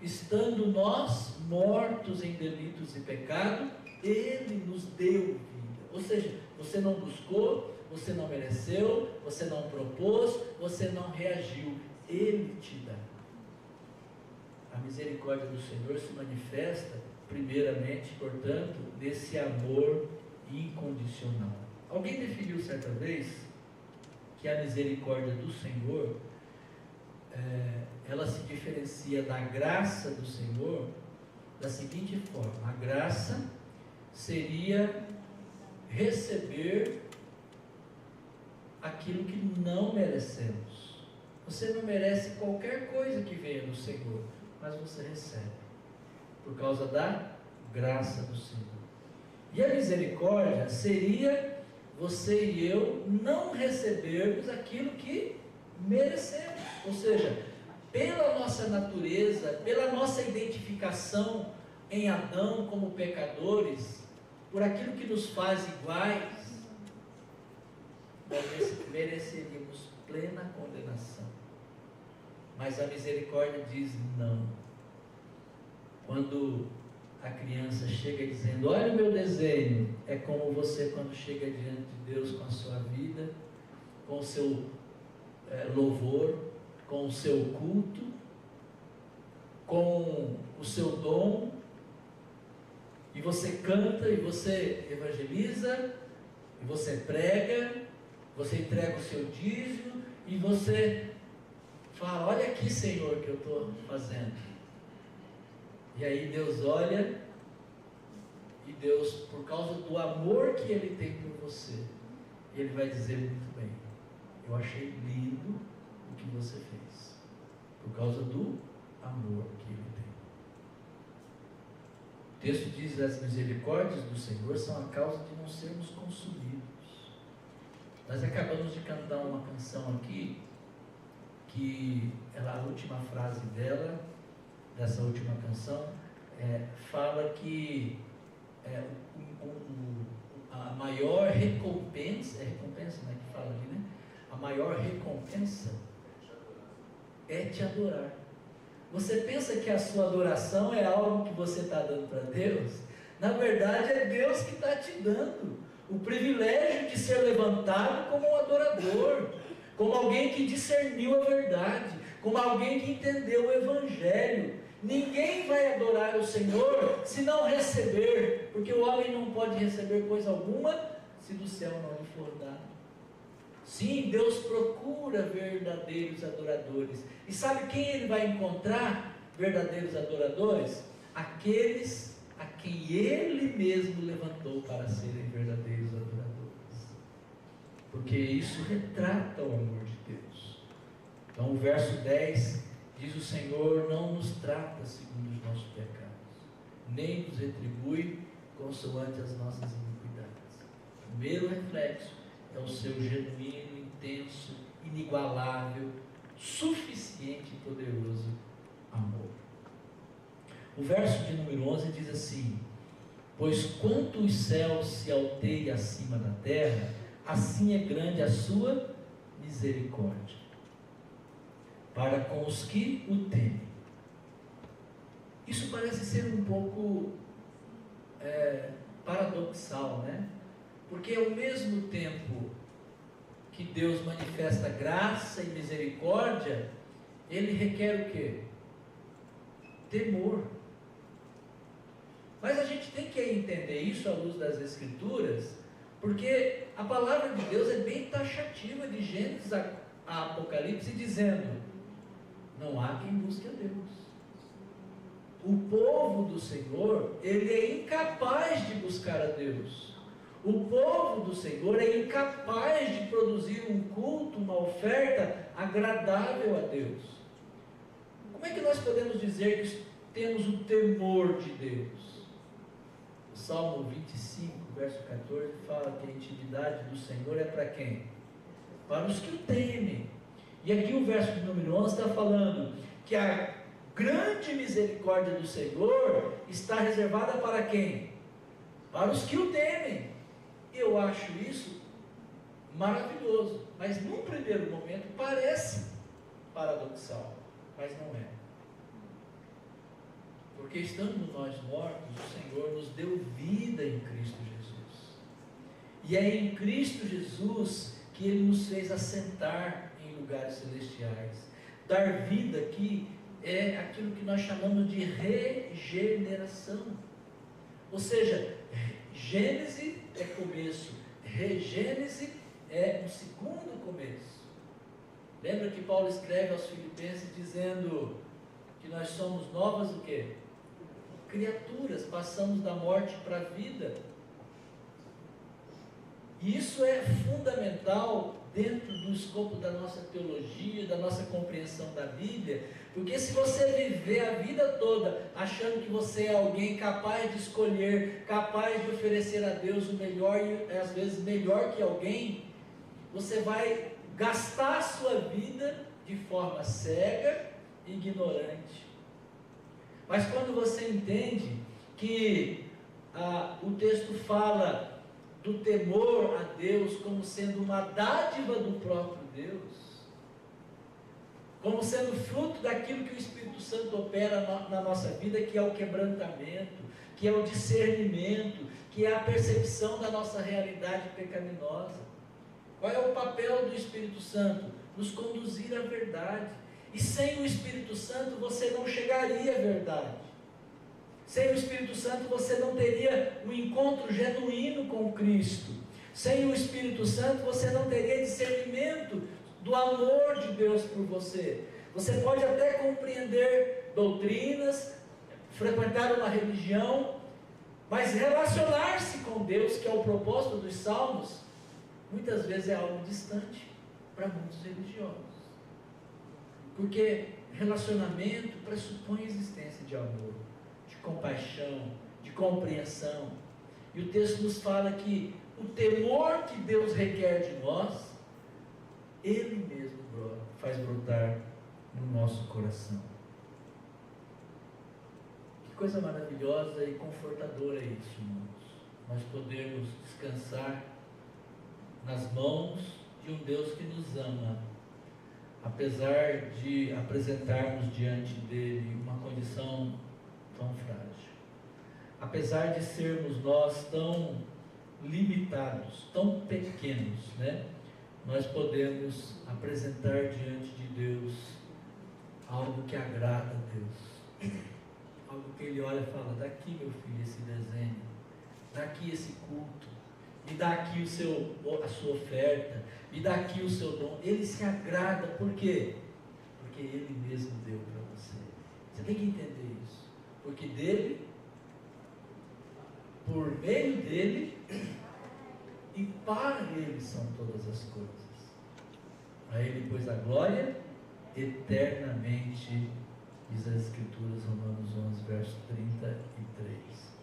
estando nós mortos em delitos e pecado, Ele nos deu vida. Ou seja, você não buscou, você não mereceu, você não propôs, você não reagiu. Ele te dá. A misericórdia do Senhor se manifesta, primeiramente, portanto, nesse amor incondicional. Alguém definiu certa vez que a misericórdia do Senhor, ela se diferencia da graça do Senhor da seguinte forma: a graça seria receber aquilo que não merecemos. Você não merece qualquer coisa que venha do Senhor, mas você recebe por causa da graça do Senhor. E a misericórdia seria você e eu não recebermos aquilo que merecemos. Ou seja, pela nossa natureza, pela nossa identificação em Adão como pecadores, por aquilo que nos faz iguais, nós mereceríamos plena condenação. Mas a misericórdia diz não. Quando a criança chega dizendo: olha o meu desenho, é como você quando chega diante de Deus com a sua vida, com o seu louvor, com o seu culto, com o seu dom, e você canta, e você evangeliza, e você prega, você entrega o seu dízimo, e você fala: olha aqui, Senhor, que eu estou fazendo. E aí Deus olha, e Deus, por causa do amor que Ele tem por você, Ele vai dizer: muito bem, eu achei lindo o que você fez, por causa do amor que Ele tem. O texto diz: as misericórdias do Senhor são a causa de não sermos consumidos. Nós acabamos de cantar uma canção aqui, que a última frase dela, dessa última canção, fala que a maior recompensa, recompensa, né, que fala ali, né? A maior recompensa é te adorar. Você pensa que a sua adoração é algo que você está dando para Deus? Na verdade, é Deus que está te dando o privilégio de ser levantado como um adorador, como alguém que discerniu a verdade, como alguém que entendeu o Evangelho. Ninguém vai adorar o Senhor se não receber, porque o homem não pode receber coisa alguma se do céu não lhe for dado. Sim, Deus procura verdadeiros adoradores. E sabe quem Ele vai encontrar verdadeiros adoradores? Aqueles a quem Ele mesmo levantou para serem verdadeiros adoradores. Porque isso retrata o amor de Deus. Então o verso 10 diz: o Senhor não nos trata segundo os nossos pecados, nem nos retribui consoante as nossas iniquidades. O primeiro reflexo é o seu genuíno, intenso, inigualável, suficiente e poderoso amor. O verso de número 11 diz assim: pois quanto os céus se alteiam acima da terra, assim é grande a sua misericórdia para com os que o temem. Isso parece ser um pouco paradoxal, né? Porque ao mesmo tempo que Deus manifesta graça e misericórdia, Ele requer o quê? Temor. Mas a gente tem que entender isso à luz das Escrituras, porque a palavra de Deus é bem taxativa de Gênesis a Apocalipse, dizendo: não há quem busque a Deus. O povo do Senhor, ele é incapaz de buscar a Deus. O povo do Senhor é incapaz de produzir um culto, uma oferta agradável a Deus. Como é que nós podemos dizer que temos o temor de Deus? O Salmo 25, verso 14, fala que a intimidade do Senhor é para quem? Para os que o temem. E aqui o verso de número 11 está falando que a grande misericórdia do Senhor está reservada para quem? Para os que o temem. Eu acho isso maravilhoso, mas num primeiro momento parece paradoxal, mas não é. Porque estando nós mortos, o Senhor nos deu vida em Cristo Jesus. E é em Cristo Jesus que Ele nos fez assentar em lugares celestiais. Dar vida aqui é aquilo que nós chamamos de regeneração. Ou seja, Gênese é começo, regênese é um segundo começo. Lembra que Paulo escreve aos Filipenses dizendo que nós somos novas o quê? Criaturas, passamos da morte para a vida. E isso é fundamental dentro do escopo da nossa teologia, da nossa compreensão da Bíblia, porque se você viver a vida toda achando que você é alguém capaz de escolher, capaz de oferecer a Deus o melhor, e às vezes melhor que alguém, você vai gastar a sua vida de forma cega e ignorante. Mas quando você entende que o texto fala do temor a Deus como sendo uma dádiva do próprio Deus, como sendo fruto daquilo que o Espírito Santo opera na nossa vida, que é o quebrantamento, que é o discernimento, que é a percepção da nossa realidade pecaminosa. Qual é o papel do Espírito Santo? Nos conduzir à verdade. E sem o Espírito Santo você não chegaria à verdade. Sem o Espírito Santo você não teria um encontro genuíno com Cristo. Sem o Espírito Santo você não teria discernimento do amor de Deus por você. Você pode até compreender doutrinas, frequentar uma religião, mas relacionar-se com Deus, que é o propósito dos Salmos, muitas vezes é algo distante para muitos religiosos. Porque relacionamento pressupõe a existência de amor, de compaixão, de compreensão. E o texto nos fala que o temor que Deus requer de nós, Ele mesmo faz brotar no nosso coração. Que coisa maravilhosa e confortadora é isso, irmãos. Nós podemos descansar nas mãos de um Deus que nos ama, apesar de apresentarmos diante dele uma condição tão frágil, apesar de sermos nós tão limitados, tão pequenos, né? Nós podemos apresentar diante de Deus algo que agrada a Deus, algo que Ele olha e fala: daqui, meu filho, esse desenho, daqui esse culto, me dá aqui a sua oferta, me dá aqui o seu dom. Ele se agrada, por quê? Porque Ele mesmo deu para você. Você tem que entender isso, porque dele, por meio dele e para Ele são todas as coisas. A Ele, pois, a glória eternamente, diz as Escrituras, Romanos 11, verso 33.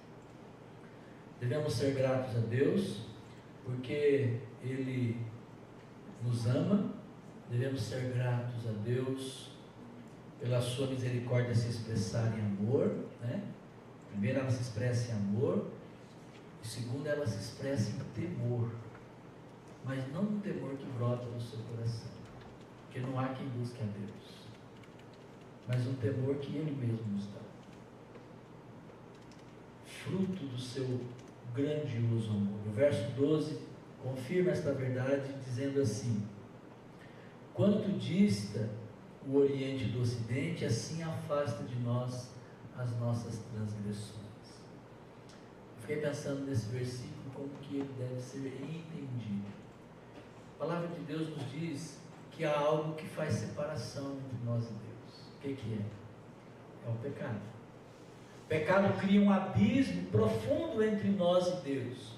Devemos ser gratos a Deus, porque Ele nos ama. Devemos ser gratos a Deus pela sua misericórdia se expressar em amor, né? Primeiro, ela se expressa em amor, e segundo, ela se expressa em temor, mas não um temor que brota do seu coração, porque não há quem busque a Deus, mas um temor que Ele mesmo nos dá, fruto do seu grandioso amor. O verso 12 confirma esta verdade, dizendo assim: quanto dista o Oriente do Ocidente, assim afasta de nós as nossas transgressões. Fiquei pensando nesse versículo, como que ele deve ser entendido. A palavra de Deus nos diz que há algo que faz separação entre nós e Deus. O que é? É o pecado. O pecado cria um abismo profundo entre nós e Deus.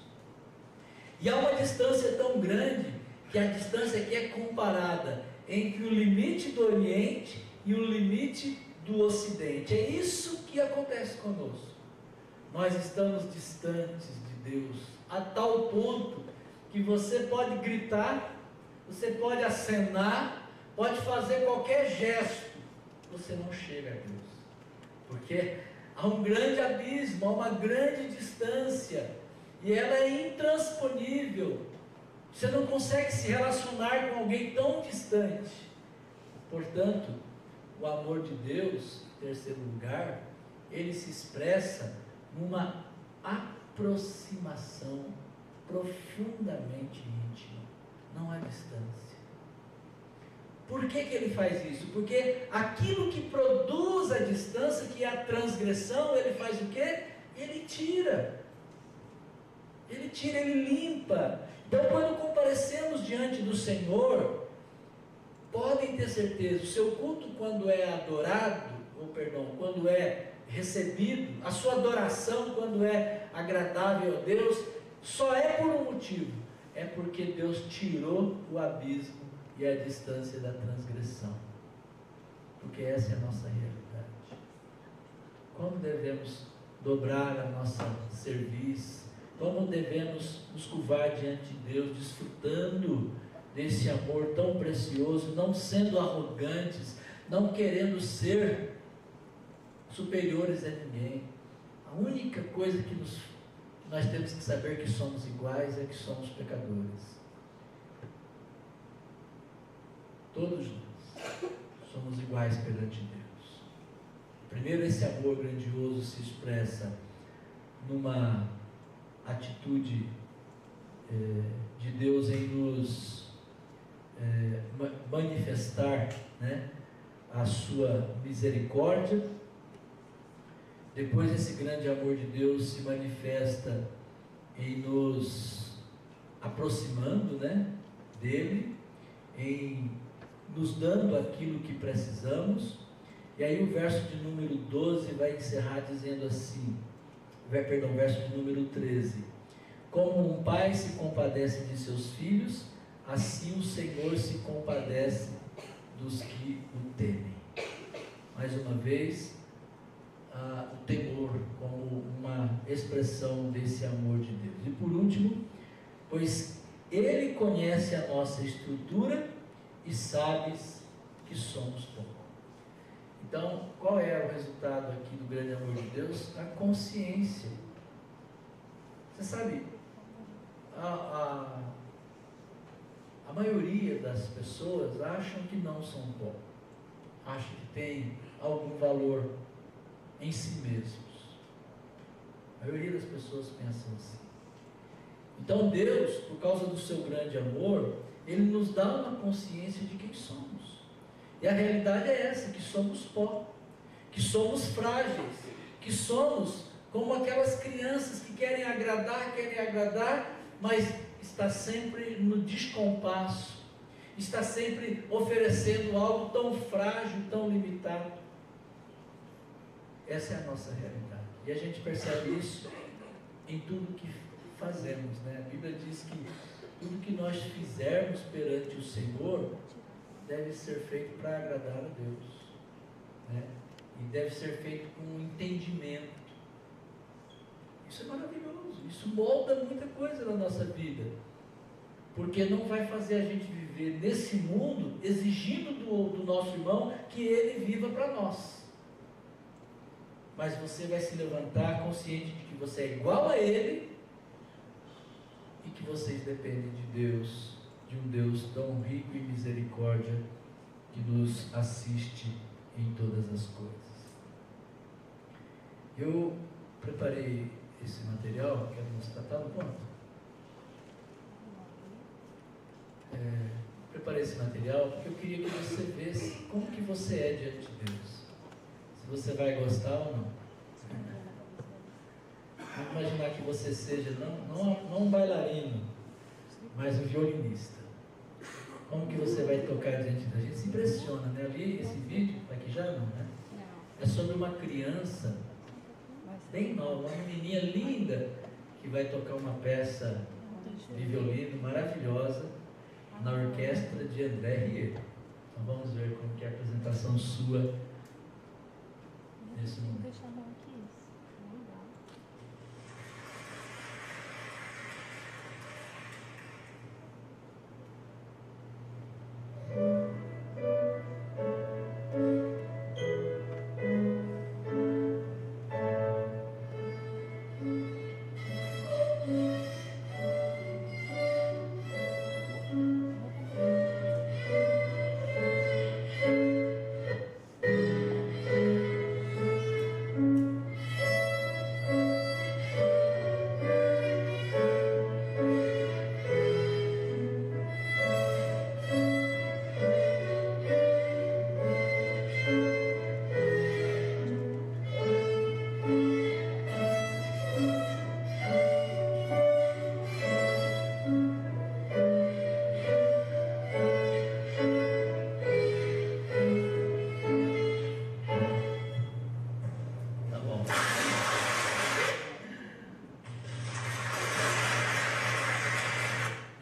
E há uma distância tão grande, que a distância aqui é comparada entre o limite do Oriente e o limite do Ocidente. É isso que acontece conosco. Nós estamos distantes de Deus, a tal ponto que você pode gritar, você pode acenar, pode fazer qualquer gesto, você não chega a Deus, porque há um grande abismo, há uma grande distância, e ela é intransponível. Você não consegue se relacionar com alguém tão distante. Portanto, o amor de Deus, em terceiro lugar, ele se expressa numa aproximação profundamente íntima. Não há distância. Por que ele faz isso? Porque aquilo que produz a distância, que é a transgressão, ele faz o quê? Ele tira. Ele tira, ele limpa. Então, quando comparecemos diante do Senhor, podem ter certeza, o seu culto, quando é adorado, quando é recebido, a sua adoração, quando é agradável a Deus, só é por um motivo: é porque Deus tirou o abismo e a distância da transgressão. Porque essa é a nossa realidade. Como devemos dobrar a nossa cerviz? Como devemos nos curvar diante de Deus, desfrutando desse amor tão precioso, não sendo arrogantes, não querendo ser superiores a ninguém. A única coisa que nós temos que saber que somos iguais é que somos pecadores. Todos nós somos iguais perante Deus. Primeiro, esse amor grandioso se expressa numa atitude de Deus em nos manifestar, né, a sua misericórdia. Depois, esse grande amor de Deus se manifesta em nos aproximando, né, dele, em nos dando aquilo que precisamos. E aí o verso de número 12 vai encerrar dizendo assim, verso de número 13: como um pai se compadece de seus filhos, assim o Senhor se compadece dos que o temem. Mais uma vez, o temor como uma expressão desse amor de Deus. E por último, pois Ele conhece a nossa estrutura e sabes que somos pouco. Então, qual é o resultado aqui do grande amor de Deus? A consciência. Você sabe, a maioria das pessoas acham que não são pó, acham que tem algum valor em si mesmos. A maioria das pessoas pensam assim. Então Deus, por causa do seu grande amor, Ele nos dá uma consciência de quem somos. E a realidade é essa, que somos pó, que somos frágeis, que somos como aquelas crianças que querem agradar, mas está sempre no descompasso, está sempre oferecendo algo tão frágil, tão limitado. Essa é a nossa realidade. E a gente percebe isso em tudo que fazemos, né? A Bíblia diz que tudo que nós fizermos perante o Senhor deve ser feito para agradar a Deus, né? E deve ser feito com entendimento. Isso é maravilhoso. Isso molda muita coisa na nossa vida, porque não vai fazer a gente viver nesse mundo exigindo do nosso irmão que ele viva para nós. Mas você vai se levantar consciente de que você é igual a ele e que vocês dependem de Deus, de um Deus tão rico em misericórdia que nos assiste em todas as coisas. Eu preparei esse material, quero mostrar, está no ponto? Preparei esse material porque eu queria que você visse como que você é diante de Deus. Se você vai gostar ou não. Vamos imaginar que você seja não um bailarino, mas um violinista. Como que você vai tocar diante da gente? Se impressiona, né? Eu vi esse vídeo, aqui já não, né? É sobre uma criança bem nova, uma menininha linda que vai tocar uma peça de violino maravilhosa na orquestra de André Rieu. Então vamos ver como que é a apresentação sua nesse momento.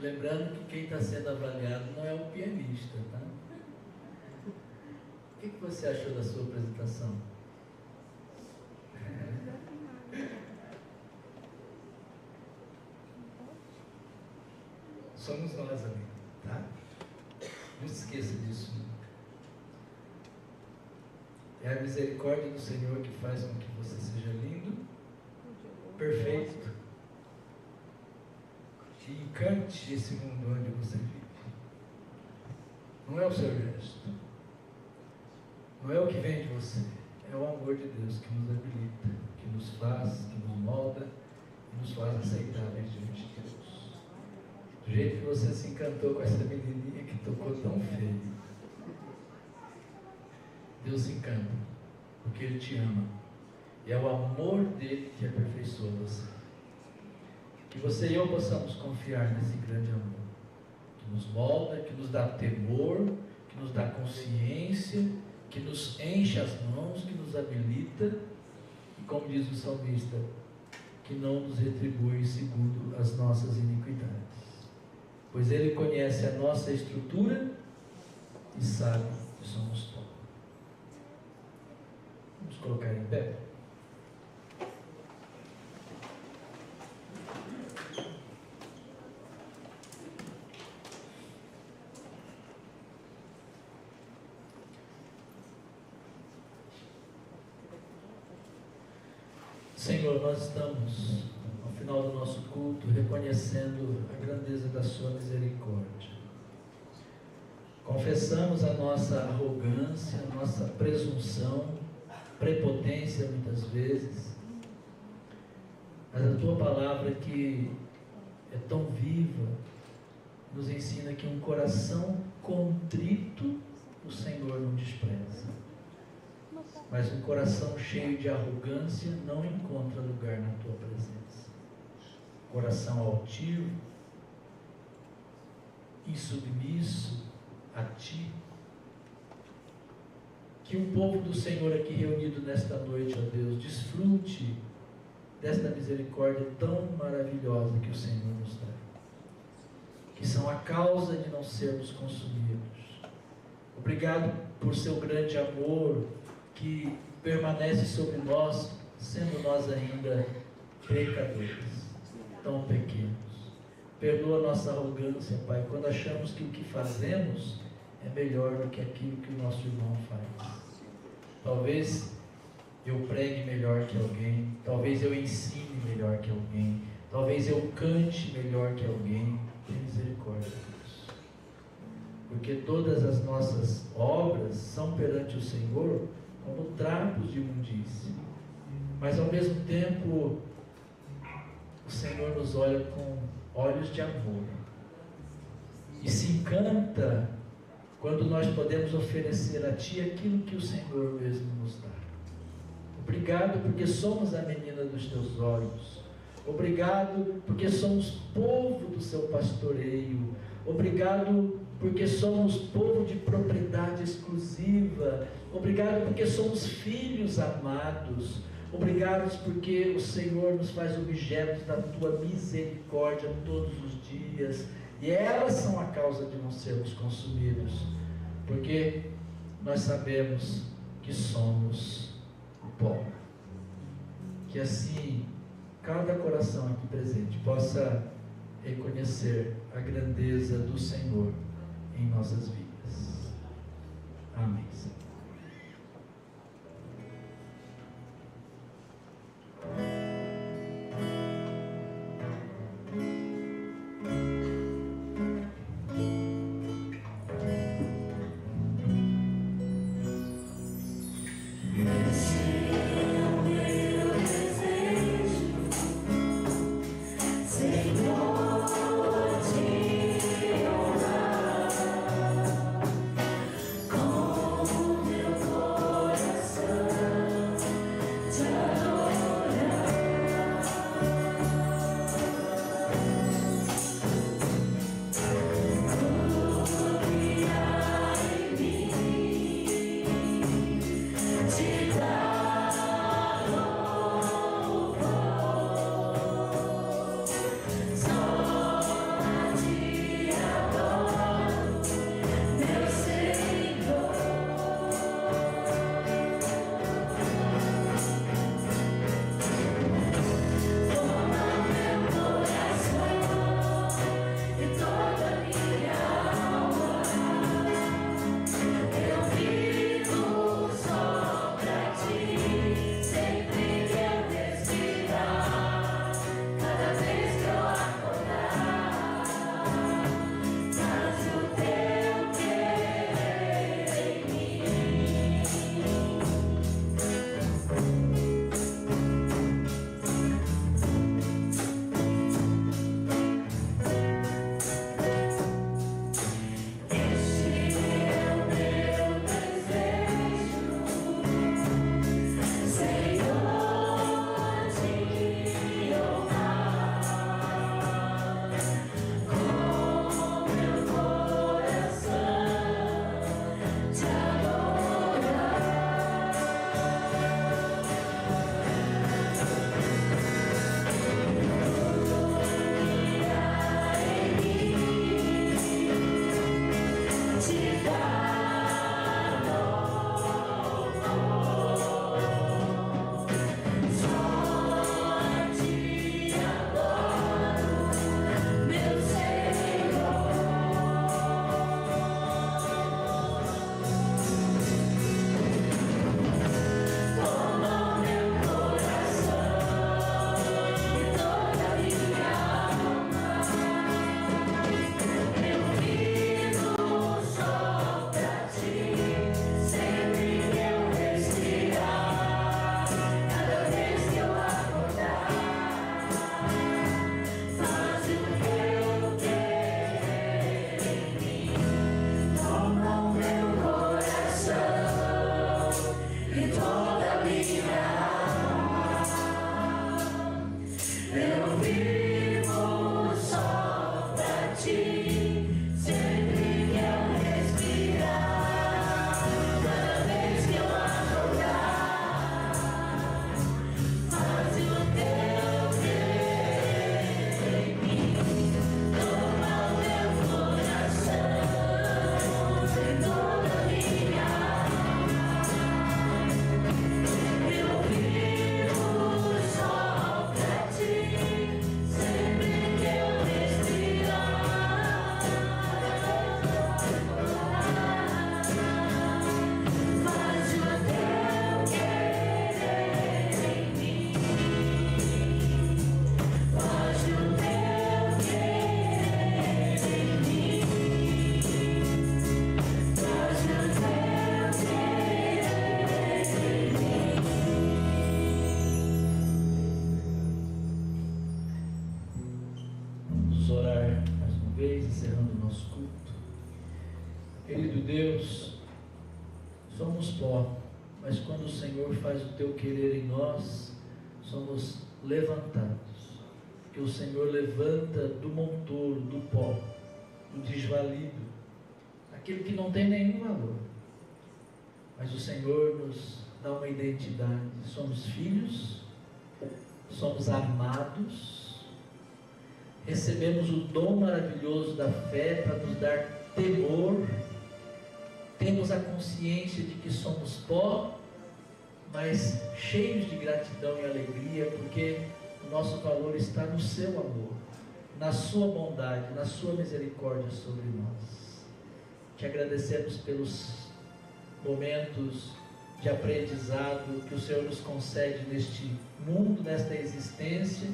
Lembrando que quem está sendo avaliado não é o pianista, tá? O que você achou da sua apresentação? Somos nós, amigo, tá? Não se esqueça disso nunca. É a misericórdia do Senhor que faz com que você seja lindo, perfeito, e encante esse mundo onde você vive. Não é o seu gesto, não é o que vem de você, é o amor de Deus que nos habilita, que nos faz, que nos molda e nos faz aceitáveis diante de Deus. Do jeito que você se encantou com essa menininha que tocou tão feio, Deus se encanta, porque Ele te ama, e é o amor dele que aperfeiçoa você. Que você e eu possamos confiar nesse grande amor, que nos molda, que nos dá temor, que nos dá consciência, que nos enche as mãos, que nos habilita, e como diz o salmista, que não nos retribui segundo as nossas iniquidades, pois Ele conhece a nossa estrutura e sabe que somos pó. Vamos colocar em pé. Senhor, nós estamos, ao final do nosso culto, reconhecendo a grandeza da sua misericórdia. Confessamos a nossa arrogância, a nossa presunção, prepotência muitas vezes, mas a tua palavra, que é tão viva, nos ensina que um coração contrito o Senhor não despreza, mas um coração cheio de arrogância não encontra lugar na tua presença. Coração altivo, insubmisso a ti. Que o povo do Senhor aqui reunido nesta noite, ó Deus, desfrute desta misericórdia tão maravilhosa que o Senhor nos dá, que são a causa de não sermos consumidos. Obrigado por seu grande amor que permanece sobre nós, sendo nós ainda pecadores. tão pequenos. Perdoa a nossa arrogância, Pai, quando achamos que o que fazemos é melhor do que aquilo que o nosso irmão faz. Talvez eu pregue melhor que alguém, talvez eu ensine melhor que alguém, talvez eu cante melhor que alguém. Tem misericórdia disso. Porque todas as nossas obras são perante o Senhor como trapos de imundície. Mas ao mesmo tempo, o Senhor nos olha com olhos de amor e se encanta quando nós podemos oferecer a Ti aquilo que o Senhor mesmo nos dá. Obrigado porque somos a menina dos Teus olhos. Obrigado porque somos povo do Seu pastoreio. Obrigado porque somos povo de propriedade exclusiva. Obrigado porque somos filhos amados. Obrigado porque o Senhor nos faz objetos da Tua misericórdia todos os dias. E elas são a causa de não sermos consumidos. Porque nós sabemos que somos pó. Que assim, cada coração aqui presente possa reconhecer a grandeza do Senhor em nossas vidas. Amém. Senhor, te honrar. Querido Deus, somos pó, mas quando o Senhor faz o teu querer em nós, somos levantados. Que o Senhor levanta do montouro, do pó, do desvalido, aquilo que não tem nenhum valor. Mas o Senhor nos dá uma identidade. Somos filhos, somos amados, recebemos o dom maravilhoso da fé para nos dar temor, temos a consciência de que somos pó, mas cheios de gratidão e alegria, porque o nosso valor está no seu amor, na sua bondade, na sua misericórdia sobre nós. Te agradecemos pelos momentos de aprendizado que o Senhor nos concede neste mundo, nesta existência,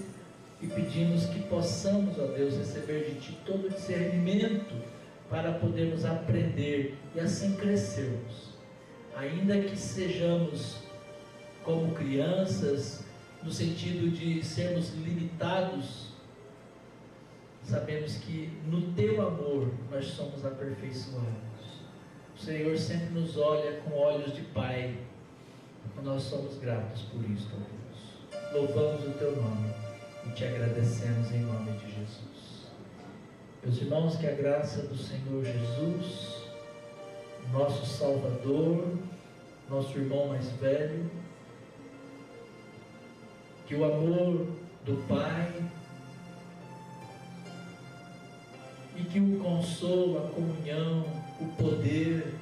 e pedimos que possamos, ó Deus, receber de Ti todo o discernimento para podermos aprender e assim crescermos. Ainda que sejamos como crianças, no sentido de sermos limitados, sabemos que no Teu amor nós somos aperfeiçoados. O Senhor sempre nos olha com olhos de Pai, e nós somos gratos por isso, ó Deus. Louvamos o Teu nome e Te agradecemos em nome de Jesus. Meus irmãos, que a graça do Senhor Jesus, nosso Salvador, nosso irmão mais velho, que o amor do Pai e que o consolo, a comunhão, o poder,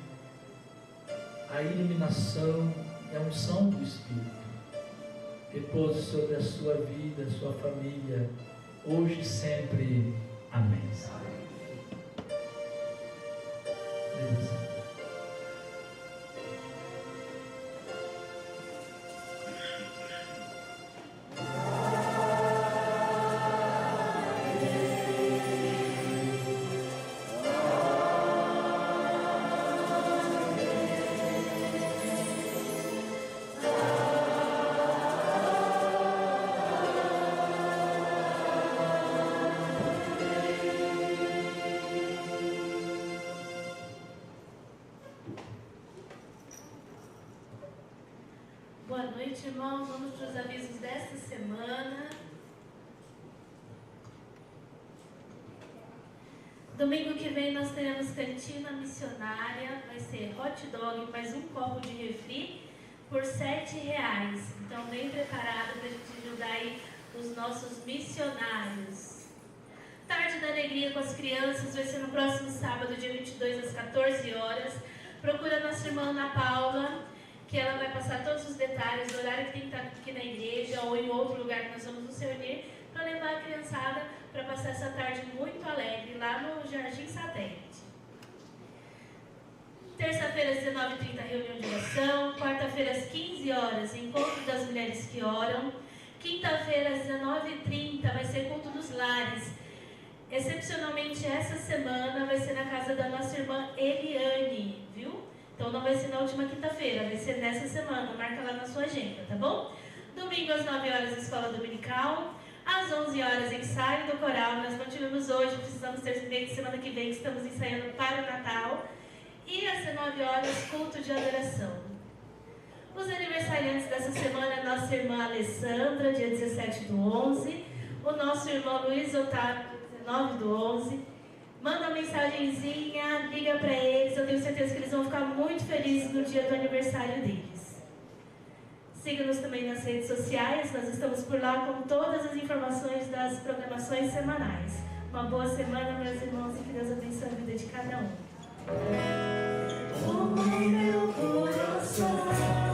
a iluminação e a unção do Espírito repouse sobre a sua vida, a sua família, hoje e sempre. Amém. Boa noite, irmãos. Vamos para os avisos desta semana. Domingo que vem nós teremos cantina missionária. Vai ser hot dog mais um copo de refri por R$7. Então, bem preparado para a gente ajudar aí os nossos missionários. Tarde da Alegria com as crianças vai ser no próximo sábado, dia 22, às 14 horas. Procura nossa irmã Ana Paula, que ela vai passar todos os detalhes, o horário que tem que estar aqui na igreja ou em outro lugar que nós vamos nos reunir, para levar a criançada para passar essa tarde muito alegre lá no Jardim Satélite. Terça-feira, às 19h30, reunião de oração. Quarta-feira, às 15 horas, encontro das mulheres que oram. Quinta-feira, às 19h30, vai ser culto dos lares. Excepcionalmente, essa semana vai ser na casa da nossa irmã Eliane, viu? Então não vai ser na última quinta-feira, vai ser nessa semana, marca lá na sua agenda, tá bom? Domingo às 9 horas, escola dominical. Às 11 horas, ensaio do coral. Nós continuamos hoje, precisamos terminar de semana que vem, estamos ensaiando para o Natal. E às 19 horas, culto de adoração. Os aniversariantes dessa semana, nossa irmã Alessandra, dia 17/11. O nosso irmão Luiz Otávio, 19/11. Manda uma mensagenzinha, liga para eles, eu tenho certeza que eles vão ficar muito felizes no dia do aniversário deles. Siga-nos também nas redes sociais, nós estamos por lá com todas as informações das programações semanais. Uma boa semana, meus irmãos, e que Deus abençoe a vida de cada um. O meu coração